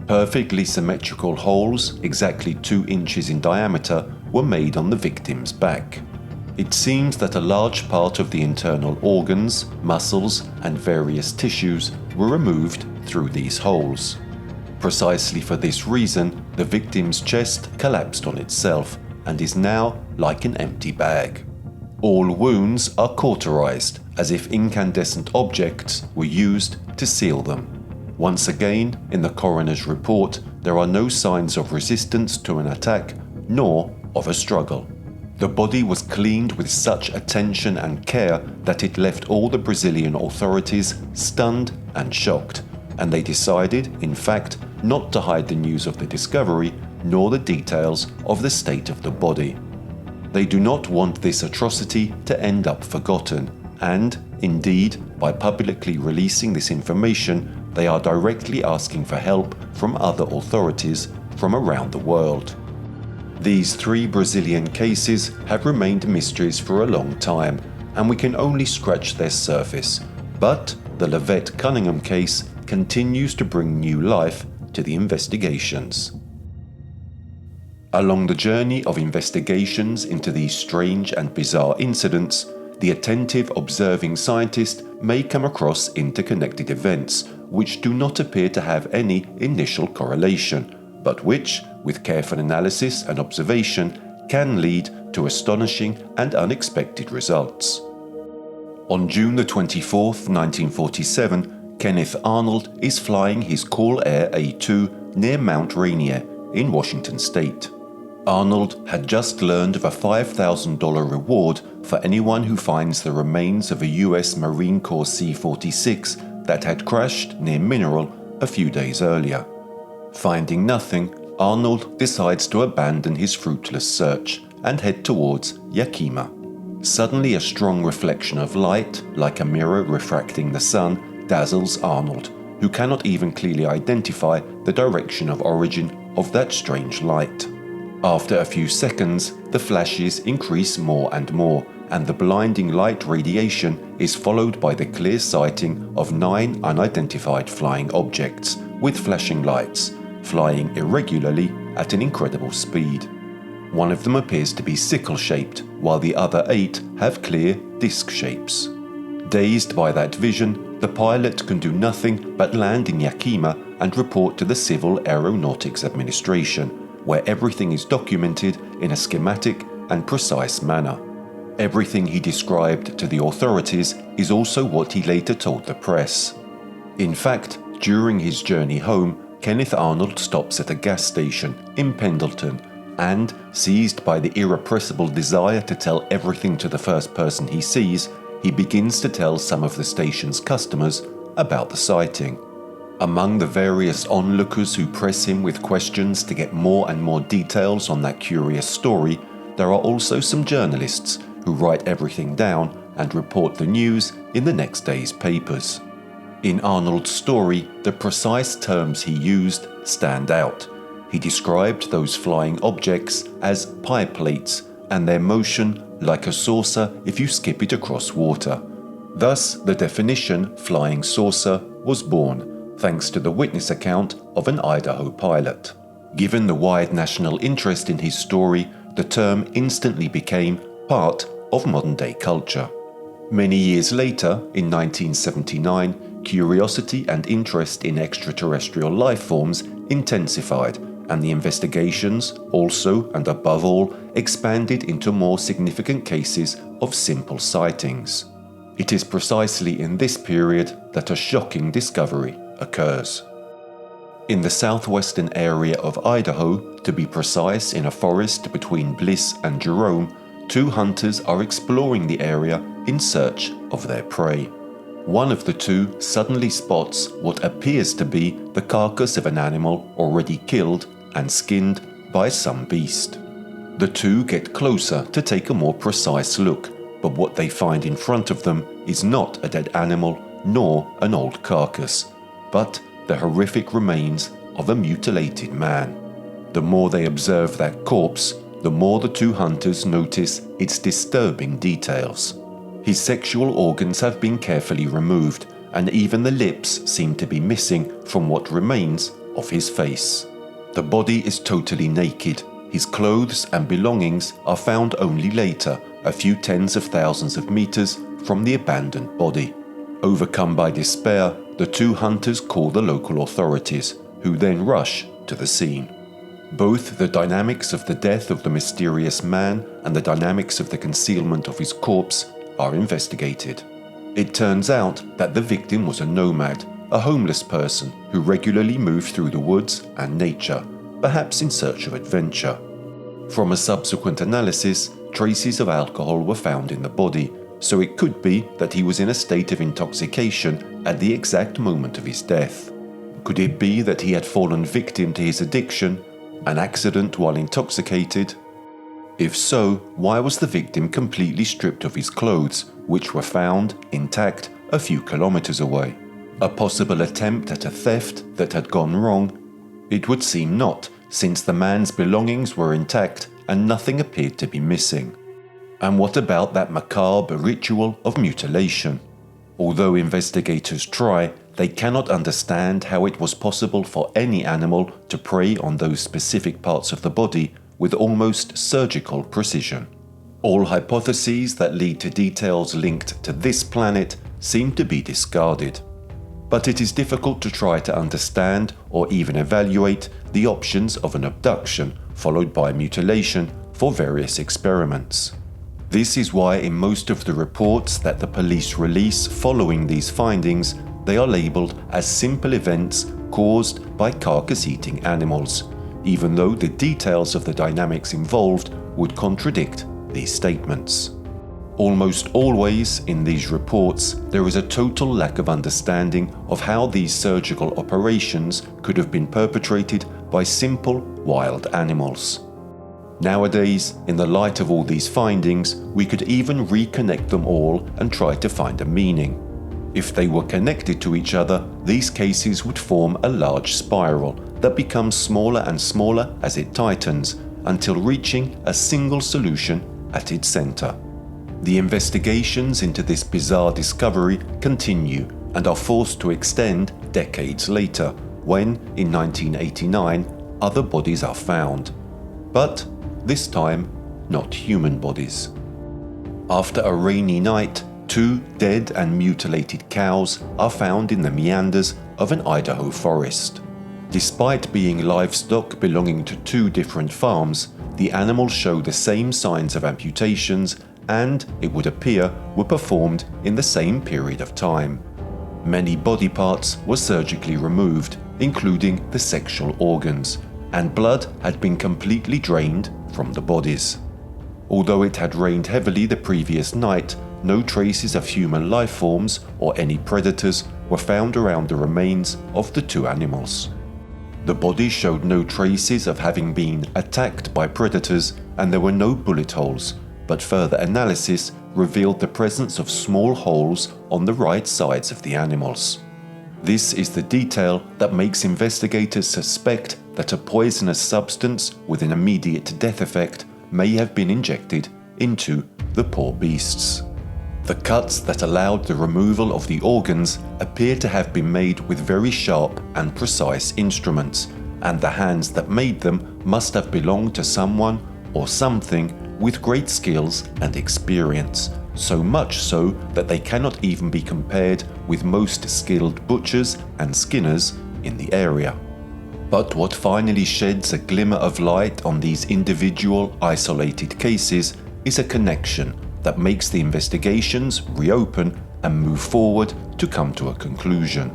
Perfectly symmetrical holes, exactly 2 inches in diameter, were made on the victim's back. It seems that a large part of the internal organs, muscles, and various tissues were removed through these holes. Precisely for this reason, the victim's chest collapsed on itself and is now like an empty bag. All wounds are cauterized, as if incandescent objects were used to seal them. Once again, in the coroner's report, there are no signs of resistance to an attack, nor of a struggle. The body was cleaned with such attention and care that it left all the Brazilian authorities stunned and shocked, and they decided, in fact, not to hide the news of the discovery, nor the details of the state of the body. They do not want this atrocity to end up forgotten, and, indeed, by publicly releasing this information, they are directly asking for help from other authorities from around the world. These 3 Brazilian cases have remained mysteries for a long time, and we can only scratch their surface. But the Lavette Cunningham case continues to bring new life to the investigations. Along the journey of investigations into these strange and bizarre incidents, the attentive observing scientist may come across interconnected events which do not appear to have any initial correlation, but which, with careful analysis and observation, can lead to astonishing and unexpected results. On June 24, 1947, Kenneth Arnold is flying his Cool Air A2 near Mount Rainier in Washington state. Arnold had just learned of a $5,000 reward for anyone who finds the remains of a US Marine Corps C-46 that had crashed near Mineral a few days earlier. Finding nothing, Arnold decides to abandon his fruitless search and head towards Yakima. Suddenly, a strong reflection of light, like a mirror refracting the sun, dazzles Arnold, who cannot even clearly identify the direction of origin of that strange light. After a few seconds, the flashes increase more and more, and the blinding light radiation is followed by the clear sighting of 9 unidentified flying objects with flashing lights, flying irregularly at an incredible speed. One of them appears to be sickle-shaped, while the other 8 have clear disc shapes. Dazed by that vision, the pilot can do nothing but land in Yakima and report to the Civil Aeronautics Administration, where everything is documented in a schematic and precise manner. Everything he described to the authorities is also what he later told the press. In fact, during his journey home, Kenneth Arnold stops at a gas station in Pendleton and, seized by the irrepressible desire to tell everything to the first person he sees, he begins to tell some of the station's customers about the sighting. Among the various onlookers who press him with questions to get more and more details on that curious story, there are also some journalists who write everything down and report the news in the next day's papers. In Arnold's story, the precise terms he used stand out. He described those flying objects as pie plates and their motion like a saucer if you skip it across water. Thus, the definition flying saucer was born, thanks to the witness account of an Idaho pilot. Given the wide national interest in his story, the term instantly became part of modern-day culture. Many years later, in 1979, curiosity and interest in extraterrestrial life forms intensified, and the investigations also, and above all, expanded into more significant cases of simple sightings. It is precisely in this period that a shocking discovery occurs. In the southwestern area of Idaho, to be precise in a forest between Bliss and Jerome, 2 hunters are exploring the area in search of their prey. One of the 2 suddenly spots what appears to be the carcass of an animal already killed and skinned by some beast. The 2 get closer to take a more precise look, but what they find in front of them is not a dead animal nor an old carcass, but the horrific remains of a mutilated man. The more they observe that corpse, the more the 2 hunters notice its disturbing details. His sexual organs have been carefully removed, and even the lips seem to be missing from what remains of his face. The body is totally naked. His clothes and belongings are found only later, a few tens of thousands of meters from the abandoned body. Overcome by despair, the two hunters call the local authorities, who then rush to the scene. Both the dynamics of the death of the mysterious man and the dynamics of the concealment of his corpse are investigated. It turns out that the victim was a nomad, a homeless person who regularly moved through the woods and nature, perhaps in search of adventure. From a subsequent analysis, traces of alcohol were found in the body, so it could be that he was in a state of intoxication at the exact moment of his death. Could it be that he had fallen victim to his addiction, an accident while intoxicated? If so, why was the victim completely stripped of his clothes, which were found intact a few kilometers away? A possible attempt at a theft that had gone wrong? It would seem not, since the man's belongings were intact and nothing appeared to be missing. And what about that macabre ritual of mutilation? Although investigators try, they cannot understand how it was possible for any animal to prey on those specific parts of the body with almost surgical precision. All hypotheses that lead to details linked to this planet seem to be discarded. But it is difficult to try to understand or even evaluate the options of an abduction followed by mutilation for various experiments. This is why in most of the reports that the police release following these findings, they are labelled as simple events caused by carcass-eating animals, even though the details of the dynamics involved would contradict these statements. Almost always in these reports, there is a total lack of understanding of how these surgical operations could have been perpetrated by simple wild animals. Nowadays, in the light of all these findings, we could even reconnect them all and try to find a meaning. If they were connected to each other, these cases would form a large spiral that becomes smaller and smaller as it tightens, until reaching a single solution at its center. The investigations into this bizarre discovery continue and are forced to extend decades later, when, in 1989, other bodies are found. But, this time, not human bodies. After a rainy night, 2 dead and mutilated cows are found in the meanders of an Idaho forest. Despite being livestock belonging to 2 different farms, the animals show the same signs of amputations and, it would appear, were performed in the same period of time. Many body parts were surgically removed, including the sexual organs, and blood had been completely drained from the bodies. Although it had rained heavily the previous night, no traces of human life forms or any predators were found around the remains of the 2 animals. The bodies showed no traces of having been attacked by predators, and there were no bullet holes, but further analysis revealed the presence of small holes on the right sides of the animals. This is the detail that makes investigators suspect that a poisonous substance with an immediate death effect may have been injected into the poor beasts. The cuts that allowed the removal of the organs appear to have been made with very sharp and precise instruments, and the hands that made them must have belonged to someone or something with great skills and experience, so much so that they cannot even be compared with most skilled butchers and skinners in the area. But what finally sheds a glimmer of light on these individual, isolated cases is a connection that makes the investigations reopen and move forward to come to a conclusion.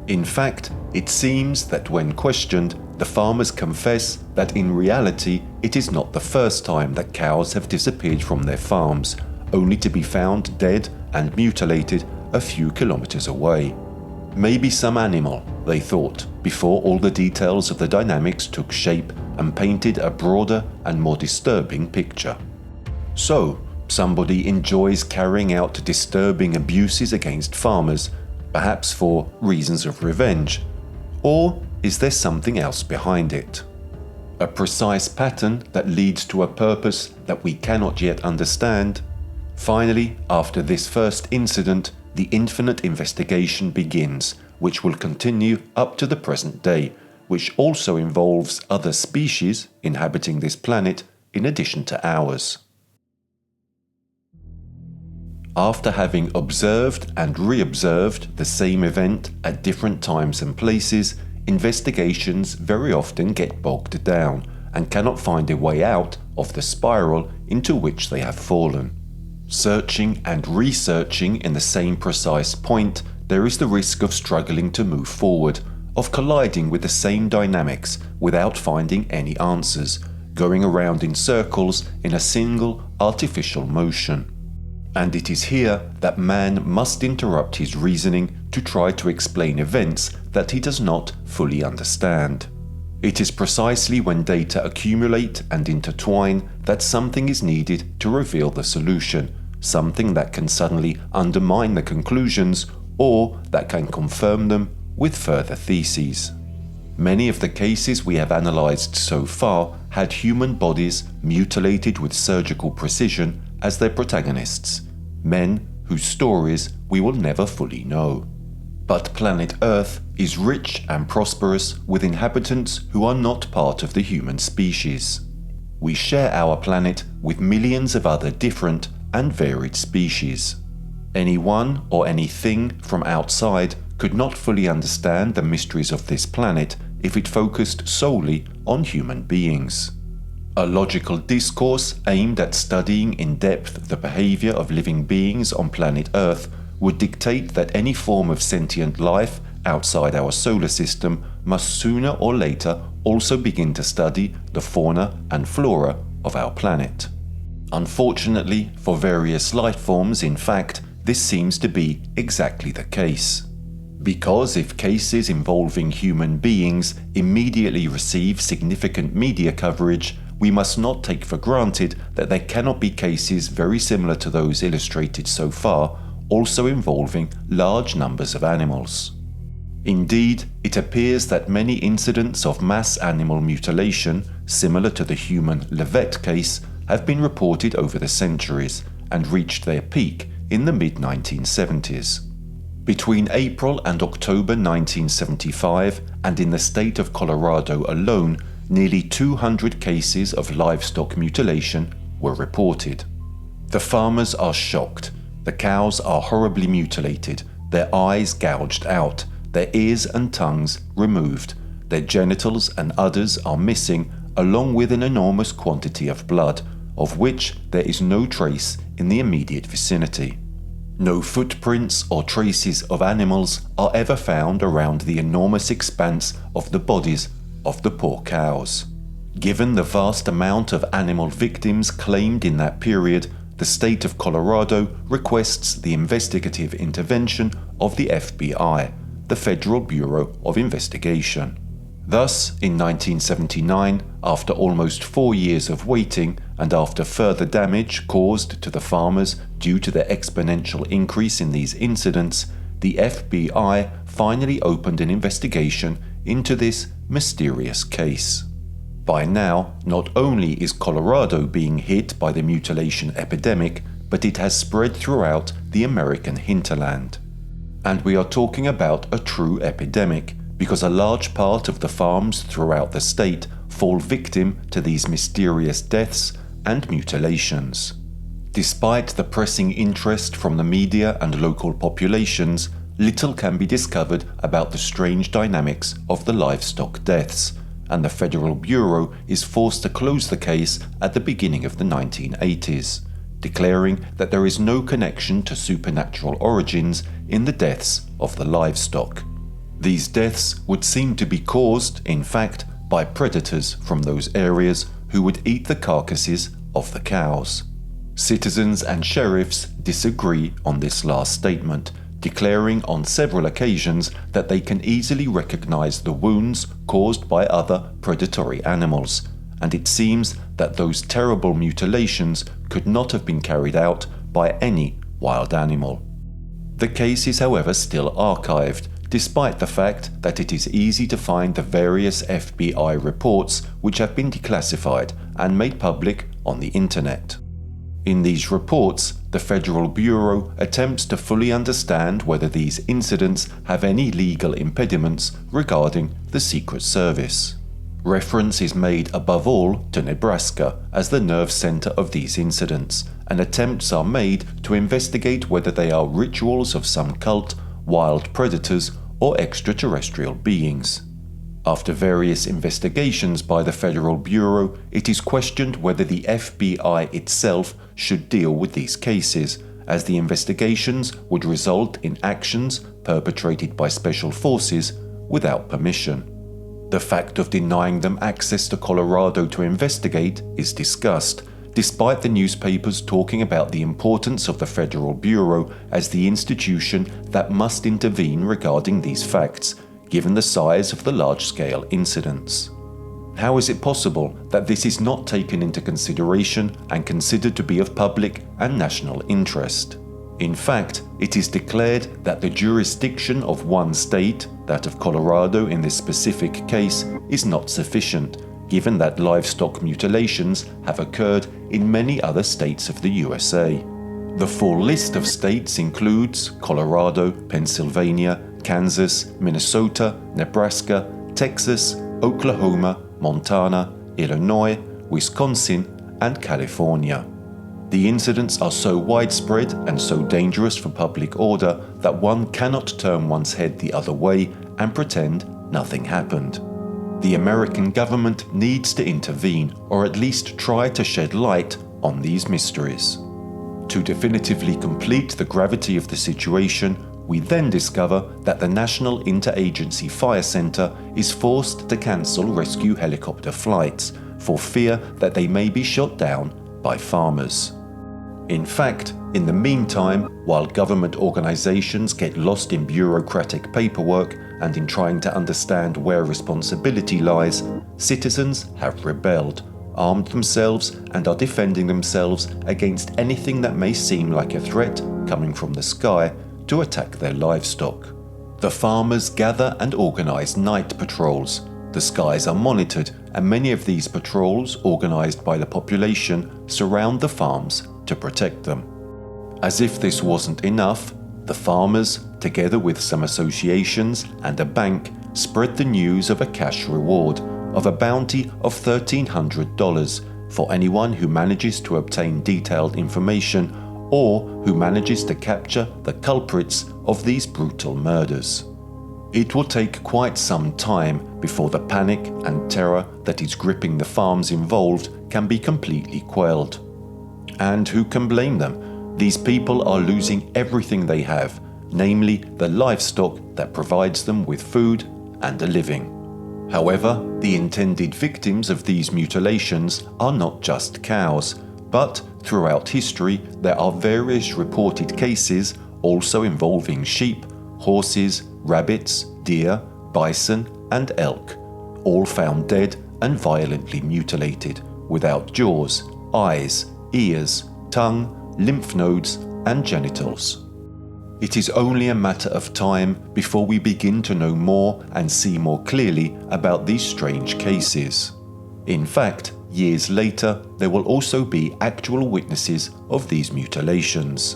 In fact, it seems that when questioned, the farmers confess that in reality it is not the first time that cows have disappeared from their farms, only to be found dead and mutilated a few kilometers away. Maybe some animal, they thought, before all the details of the dynamics took shape and painted a broader and more disturbing picture. So, somebody enjoys carrying out disturbing abuses against farmers, perhaps for reasons of revenge, or is there something else behind it? A precise pattern that leads to a purpose that we cannot yet understand? Finally, after this first incident, the infinite investigation begins, which will continue up to the present day, which also involves other species inhabiting this planet in addition to ours. After having observed and re-observed the same event at different times and places, investigations very often get bogged down and cannot find a way out of the spiral into which they have fallen. Searching and researching in the same precise point, there is the risk of struggling to move forward, of colliding with the same dynamics without finding any answers, going around in circles in a single artificial motion. And it is here that man must interrupt his reasoning to try to explain events that he does not fully understand. It is precisely when data accumulate and intertwine that something is needed to reveal the solution, something that can suddenly undermine the conclusions or that can confirm them with further theses. Many of the cases we have analysed so far had human bodies mutilated with surgical precision as their protagonists, men whose stories we will never fully know. But planet Earth is rich and prosperous with inhabitants who are not part of the human species. We share our planet with millions of other different and varied species. Anyone or anything from outside could not fully understand the mysteries of this planet if it focused solely on human beings. A logical discourse aimed at studying in depth the behavior of living beings on planet Earth would dictate that any form of sentient life outside our solar system must sooner or later also begin to study the fauna and flora of our planet. Unfortunately, for various life forms, in fact, this seems to be exactly the case. Because if cases involving human beings immediately receive significant media coverage, we must not take for granted that there cannot be cases very similar to those illustrated so far, also involving large numbers of animals. Indeed, it appears that many incidents of mass animal mutilation, similar to the human Levette case, have been reported over the centuries and reached their peak in the mid-1970s. Between April and October 1975, and in the state of Colorado alone, nearly 200 cases of livestock mutilation were reported. The farmers are shocked. The cows are horribly mutilated, their eyes gouged out, their ears and tongues removed, their genitals and udders are missing, along with an enormous quantity of blood, of which there is no trace in the immediate vicinity. No footprints or traces of animals are ever found around the enormous expanse of the bodies of the poor cows. Given the vast amount of animal victims claimed in that period, the state of Colorado requests the investigative intervention of the FBI, the Federal Bureau of Investigation. Thus, in 1979, after almost 4 years of waiting and after further damage caused to the farmers due to the exponential increase in these incidents, the FBI finally opened an investigation into this mysterious case. By now, not only is Colorado being hit by the mutilation epidemic, but it has spread throughout the American hinterland. And we are talking about a true epidemic, because a large part of the farms throughout the state fall victim to these mysterious deaths and mutilations. Despite the pressing interest from the media and local populations, little can be discovered about the strange dynamics of the livestock deaths, and the Federal Bureau is forced to close the case at the beginning of the 1980s, declaring that there is no connection to supernatural origins in the deaths of the livestock. These deaths would seem to be caused, in fact, by predators from those areas who would eat the carcasses of the cows. Citizens and sheriffs disagree on this last statement, declaring on several occasions that they can easily recognize the wounds caused by other predatory animals, and it seems that those terrible mutilations could not have been carried out by any wild animal. The case is, however, still archived, despite the fact that it is easy to find the various FBI reports which have been declassified and made public on the internet. In these reports, the Federal Bureau attempts to fully understand whether these incidents have any legal impediments regarding the Secret Service. Reference is made above all to Nebraska as the nerve center of these incidents, and attempts are made to investigate whether they are rituals of some cult, wild predators, or extraterrestrial beings. After various investigations by the Federal Bureau, it is questioned whether the FBI itself should deal with these cases, as the investigations would result in actions perpetrated by special forces without permission. The fact of denying them access to Colorado to investigate is discussed, despite the newspapers talking about the importance of the Federal Bureau as the institution that must intervene regarding these facts, given the size of the large-scale incidents. How is it possible that this is not taken into consideration and considered to be of public and national interest? In fact, it is declared that the jurisdiction of one state, that of Colorado in this specific case, is not sufficient, given that livestock mutilations have occurred in many other states of the USA. The full list of states includes Colorado, Pennsylvania, Kansas, Minnesota, Nebraska, Texas, Oklahoma, Montana, Illinois, Wisconsin, and California. The incidents are so widespread and so dangerous for public order that one cannot turn one's head the other way and pretend nothing happened. The American government needs to intervene, or at least try to shed light on these mysteries. To definitively complete the gravity of the situation, we then discover that the National Interagency Fire Center is forced to cancel rescue helicopter flights for fear that they may be shot down by farmers. In fact, in the meantime, while government organizations get lost in bureaucratic paperwork and in trying to understand where responsibility lies, citizens have rebelled, armed themselves, and are defending themselves against anything that may seem like a threat coming from the sky to attack their livestock. The farmers gather and organize night patrols. The skies are monitored, and many of these patrols, organized by the population, surround the farms to protect them. As if this wasn't enough, the farmers, together with some associations and a bank, spread the news of a cash reward of a bounty of $1,300 for anyone who manages to obtain detailed information or who manages to capture the culprits of these brutal murders. It will take quite some time before the panic and terror that is gripping the farms involved can be completely quelled. And who can blame them? These people are losing everything they have, namely the livestock that provides them with food and a living. However, the intended victims of these mutilations are not just cows, but throughout history there are various reported cases also involving sheep, horses, rabbits, deer, bison, and elk, all found dead and violently mutilated, without jaws, eyes, ears, tongue, lymph nodes, and genitals. It is only a matter of time before we begin to know more and see more clearly about these strange cases. In fact, years later, there will also be actual witnesses of these mutilations.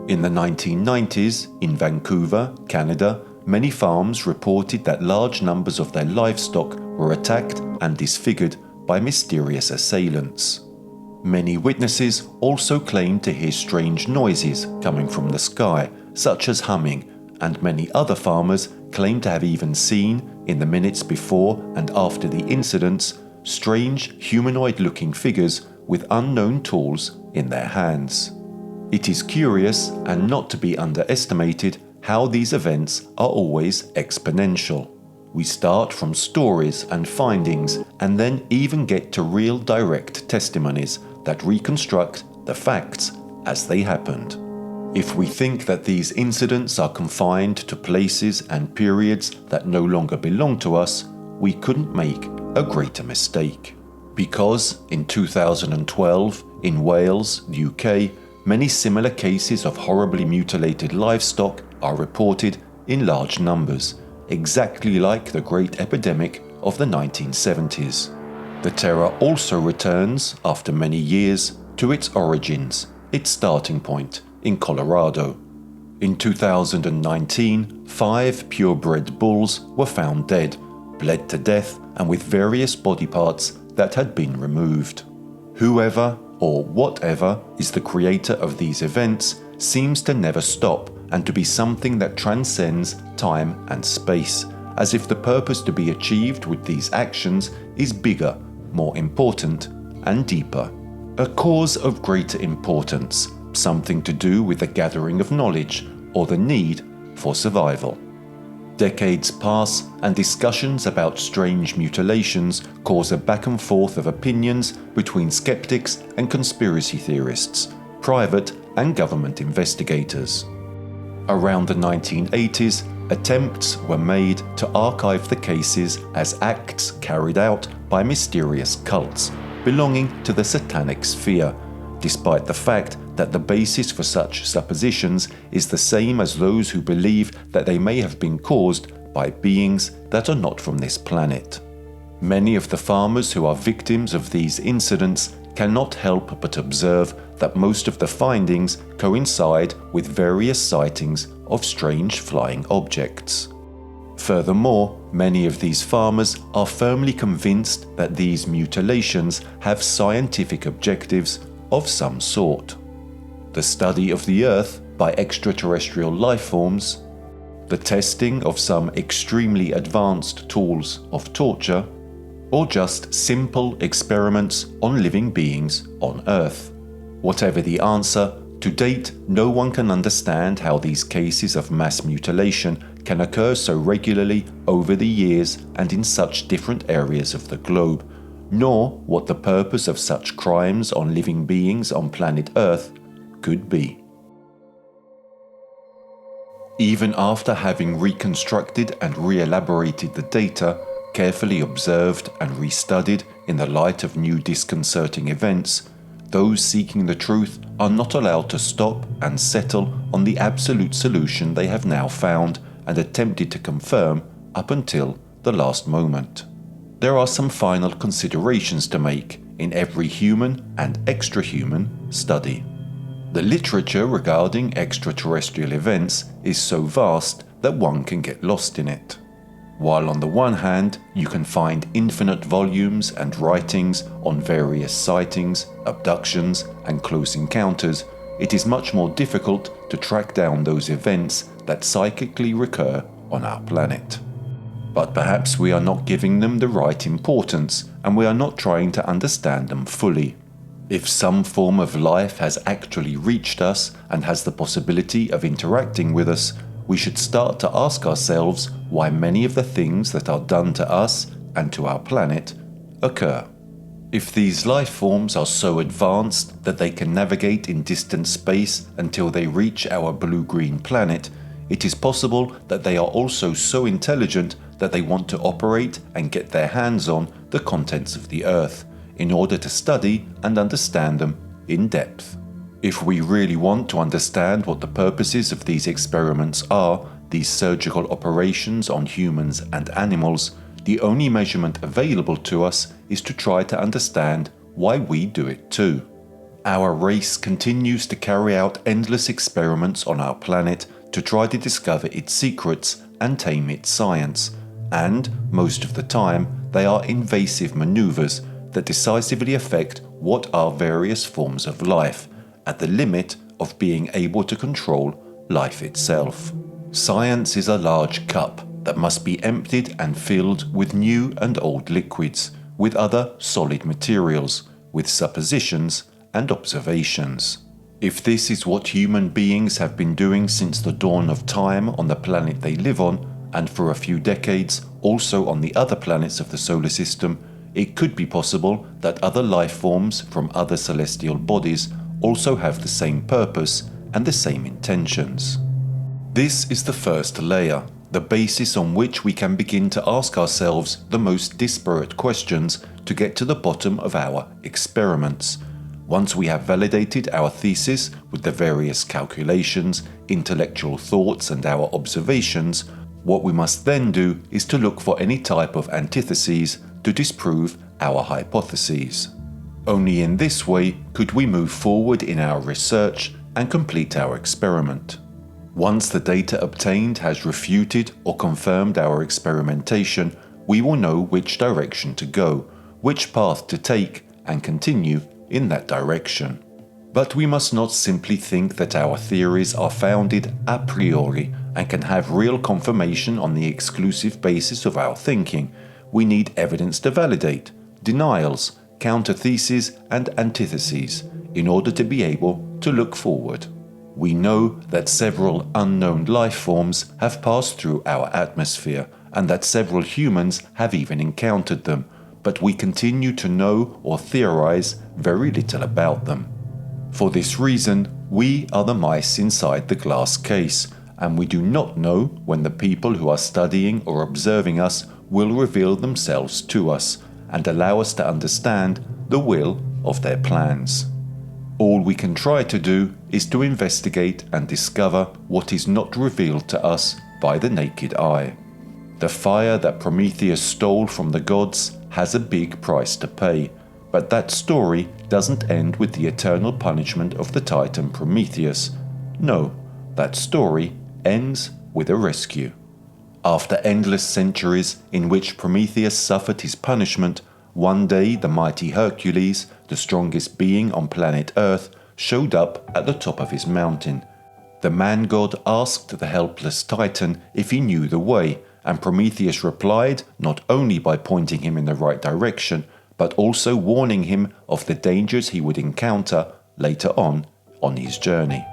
In the 1990s, in Vancouver, Canada, many farms reported that large numbers of their livestock were attacked and disfigured by mysterious assailants. Many witnesses also claimed to hear strange noises coming from the sky, such as humming, and many other farmers claimed to have even seen, in the minutes before and after the incidents, strange humanoid-looking figures with unknown tools in their hands. It is curious and not to be underestimated how these events are always exponential. We start from stories and findings and then even get to real direct testimonies that reconstruct the facts as they happened. If we think that these incidents are confined to places and periods that no longer belong to us, we couldn't make a greater mistake. Because in 2012, in Wales, UK, many similar cases of horribly mutilated livestock are reported in large numbers, exactly like the great epidemic of the 1970s. The terror also returns, after many years, to its origins, its starting point in Colorado. In 2019, 5 purebred bulls were found dead, bled to death, and with various body parts that had been removed. Whoever or whatever is the creator of these events seems to never stop and to be something that transcends time and space, as if the purpose to be achieved with these actions is bigger, more important, and deeper. A cause of greater importance, something to do with the gathering of knowledge or the need for survival. Decades pass and discussions about strange mutilations cause a back and forth of opinions between skeptics and conspiracy theorists, private and government investigators. Around the 1980s, attempts were made to archive the cases as acts carried out by mysterious cults belonging to the satanic sphere, despite the fact that the basis for such suppositions is the same as those who believe that they may have been caused by beings that are not from this planet. Many of the farmers who are victims of these incidents cannot help but observe that most of the findings coincide with various sightings of strange flying objects. Furthermore, many of these farmers are firmly convinced that these mutilations have scientific objectives of some sort. The study of the Earth by extraterrestrial life forms, the testing of some extremely advanced tools of torture, or just simple experiments on living beings on Earth. Whatever the answer, to date no one can understand how these cases of mass mutilation can occur so regularly over the years and in such different areas of the globe, nor what the purpose of such crimes on living beings on planet Earth could be. Even after having reconstructed and re-elaborated the data, carefully observed and restudied in the light of new disconcerting events, those seeking the truth are not allowed to stop and settle on the absolute solution they have now found and attempted to confirm up until the last moment. There are some final considerations to make in every human and extra-human study. The literature regarding extraterrestrial events is so vast that one can get lost in it. While on the one hand, you can find infinite volumes and writings on various sightings, abductions, and close encounters, it is much more difficult to track down those events that psychically recur on our planet. But perhaps we are not giving them the right importance, and we are not trying to understand them fully. If some form of life has actually reached us and has the possibility of interacting with us, we should start to ask ourselves why many of the things that are done to us and to our planet occur. If these life forms are so advanced that they can navigate in distant space until they reach our blue-green planet, it is possible that they are also so intelligent that they want to operate and get their hands on the contents of the Earth in order to study and understand them in depth. If we really want to understand what the purposes of these experiments are, these surgical operations on humans and animals, the only measurement available to us is to try to understand why we do it too. Our race continues to carry out endless experiments on our planet to try to discover its secrets and tame its science, and most of the time they are invasive maneuvers that decisively affect what are various forms of life, at the limit of being able to control life itself. Science is a large cup that must be emptied and filled with new and old liquids, with other solid materials, with suppositions and observations. If this is what human beings have been doing since the dawn of time on the planet they live on, and for a few decades also on the other planets of the solar system, it could be possible that other life forms from other celestial bodies also have the same purpose and the same intentions. This is the first layer, the basis on which we can begin to ask ourselves the most disparate questions to get to the bottom of our experiments. Once we have validated our thesis with the various calculations, intellectual thoughts, and our observations, what we must then do is to look for any type of antitheses to disprove our hypotheses. Only in this way could we move forward in our research and complete our experiment. Once the data obtained has refuted or confirmed our experimentation, we will know which direction to go, which path to take, and continue in that direction. But we must not simply think that our theories are founded a priori and can have real confirmation on the exclusive basis of our thinking. We need evidence to validate, denials, counter-theses and antitheses in order to be able to look forward. We know that several unknown life forms have passed through our atmosphere and that several humans have even encountered them, but we continue to know or theorize very little about them. For this reason, we are the mice inside the glass case, and we do not know when the people who are studying or observing us will reveal themselves to us and allow us to understand the will of their plans. All we can try to do is to investigate and discover what is not revealed to us by the naked eye. The fire that Prometheus stole from the gods has a big price to pay, but that story doesn't end with the eternal punishment of the Titan Prometheus. No, that story ends with a rescue. After endless centuries in which Prometheus suffered his punishment, one day the mighty Hercules, the strongest being on planet Earth, showed up at the top of his mountain. The man-god asked the helpless Titan if he knew the way, and Prometheus replied not only by pointing him in the right direction, but also warning him of the dangers he would encounter later on his journey.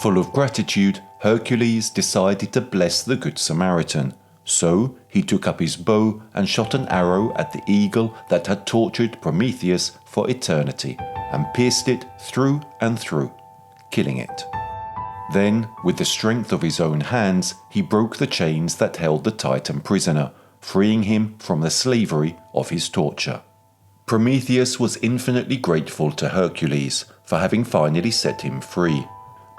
Full of gratitude, Hercules decided to bless the Good Samaritan. So he took up his bow and shot an arrow at the eagle that had tortured Prometheus for eternity, and pierced it through and through, killing it. Then, with the strength of his own hands, he broke the chains that held the Titan prisoner, freeing him from the slavery of his torture. Prometheus was infinitely grateful to Hercules for having finally set him free.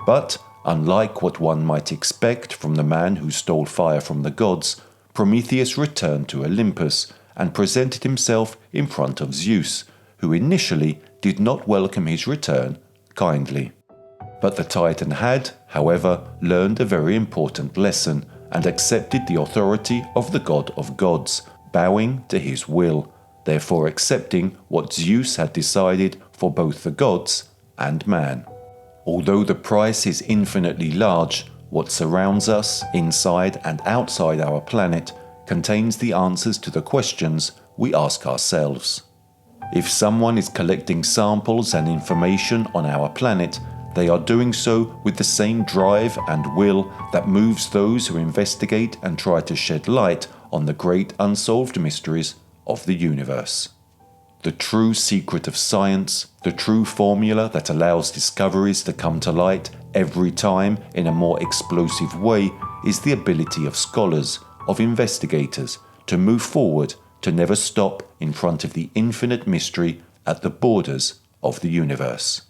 But, unlike what one might expect from the man who stole fire from the gods, Prometheus returned to Olympus and presented himself in front of Zeus, who initially did not welcome his return kindly. But the Titan had, however, learned a very important lesson and accepted the authority of the god of gods, bowing to his will, therefore accepting what Zeus had decided for both the gods and man. Although the price is infinitely large, what surrounds us, inside and outside our planet, contains the answers to the questions we ask ourselves. If someone is collecting samples and information on our planet, they are doing so with the same drive and will that moves those who investigate and try to shed light on the great unsolved mysteries of the universe. The true secret of science, the true formula that allows discoveries to come to light every time in a more explosive way, is the ability of scholars, of investigators, to move forward, to never stop in front of the infinite mystery at the borders of the universe.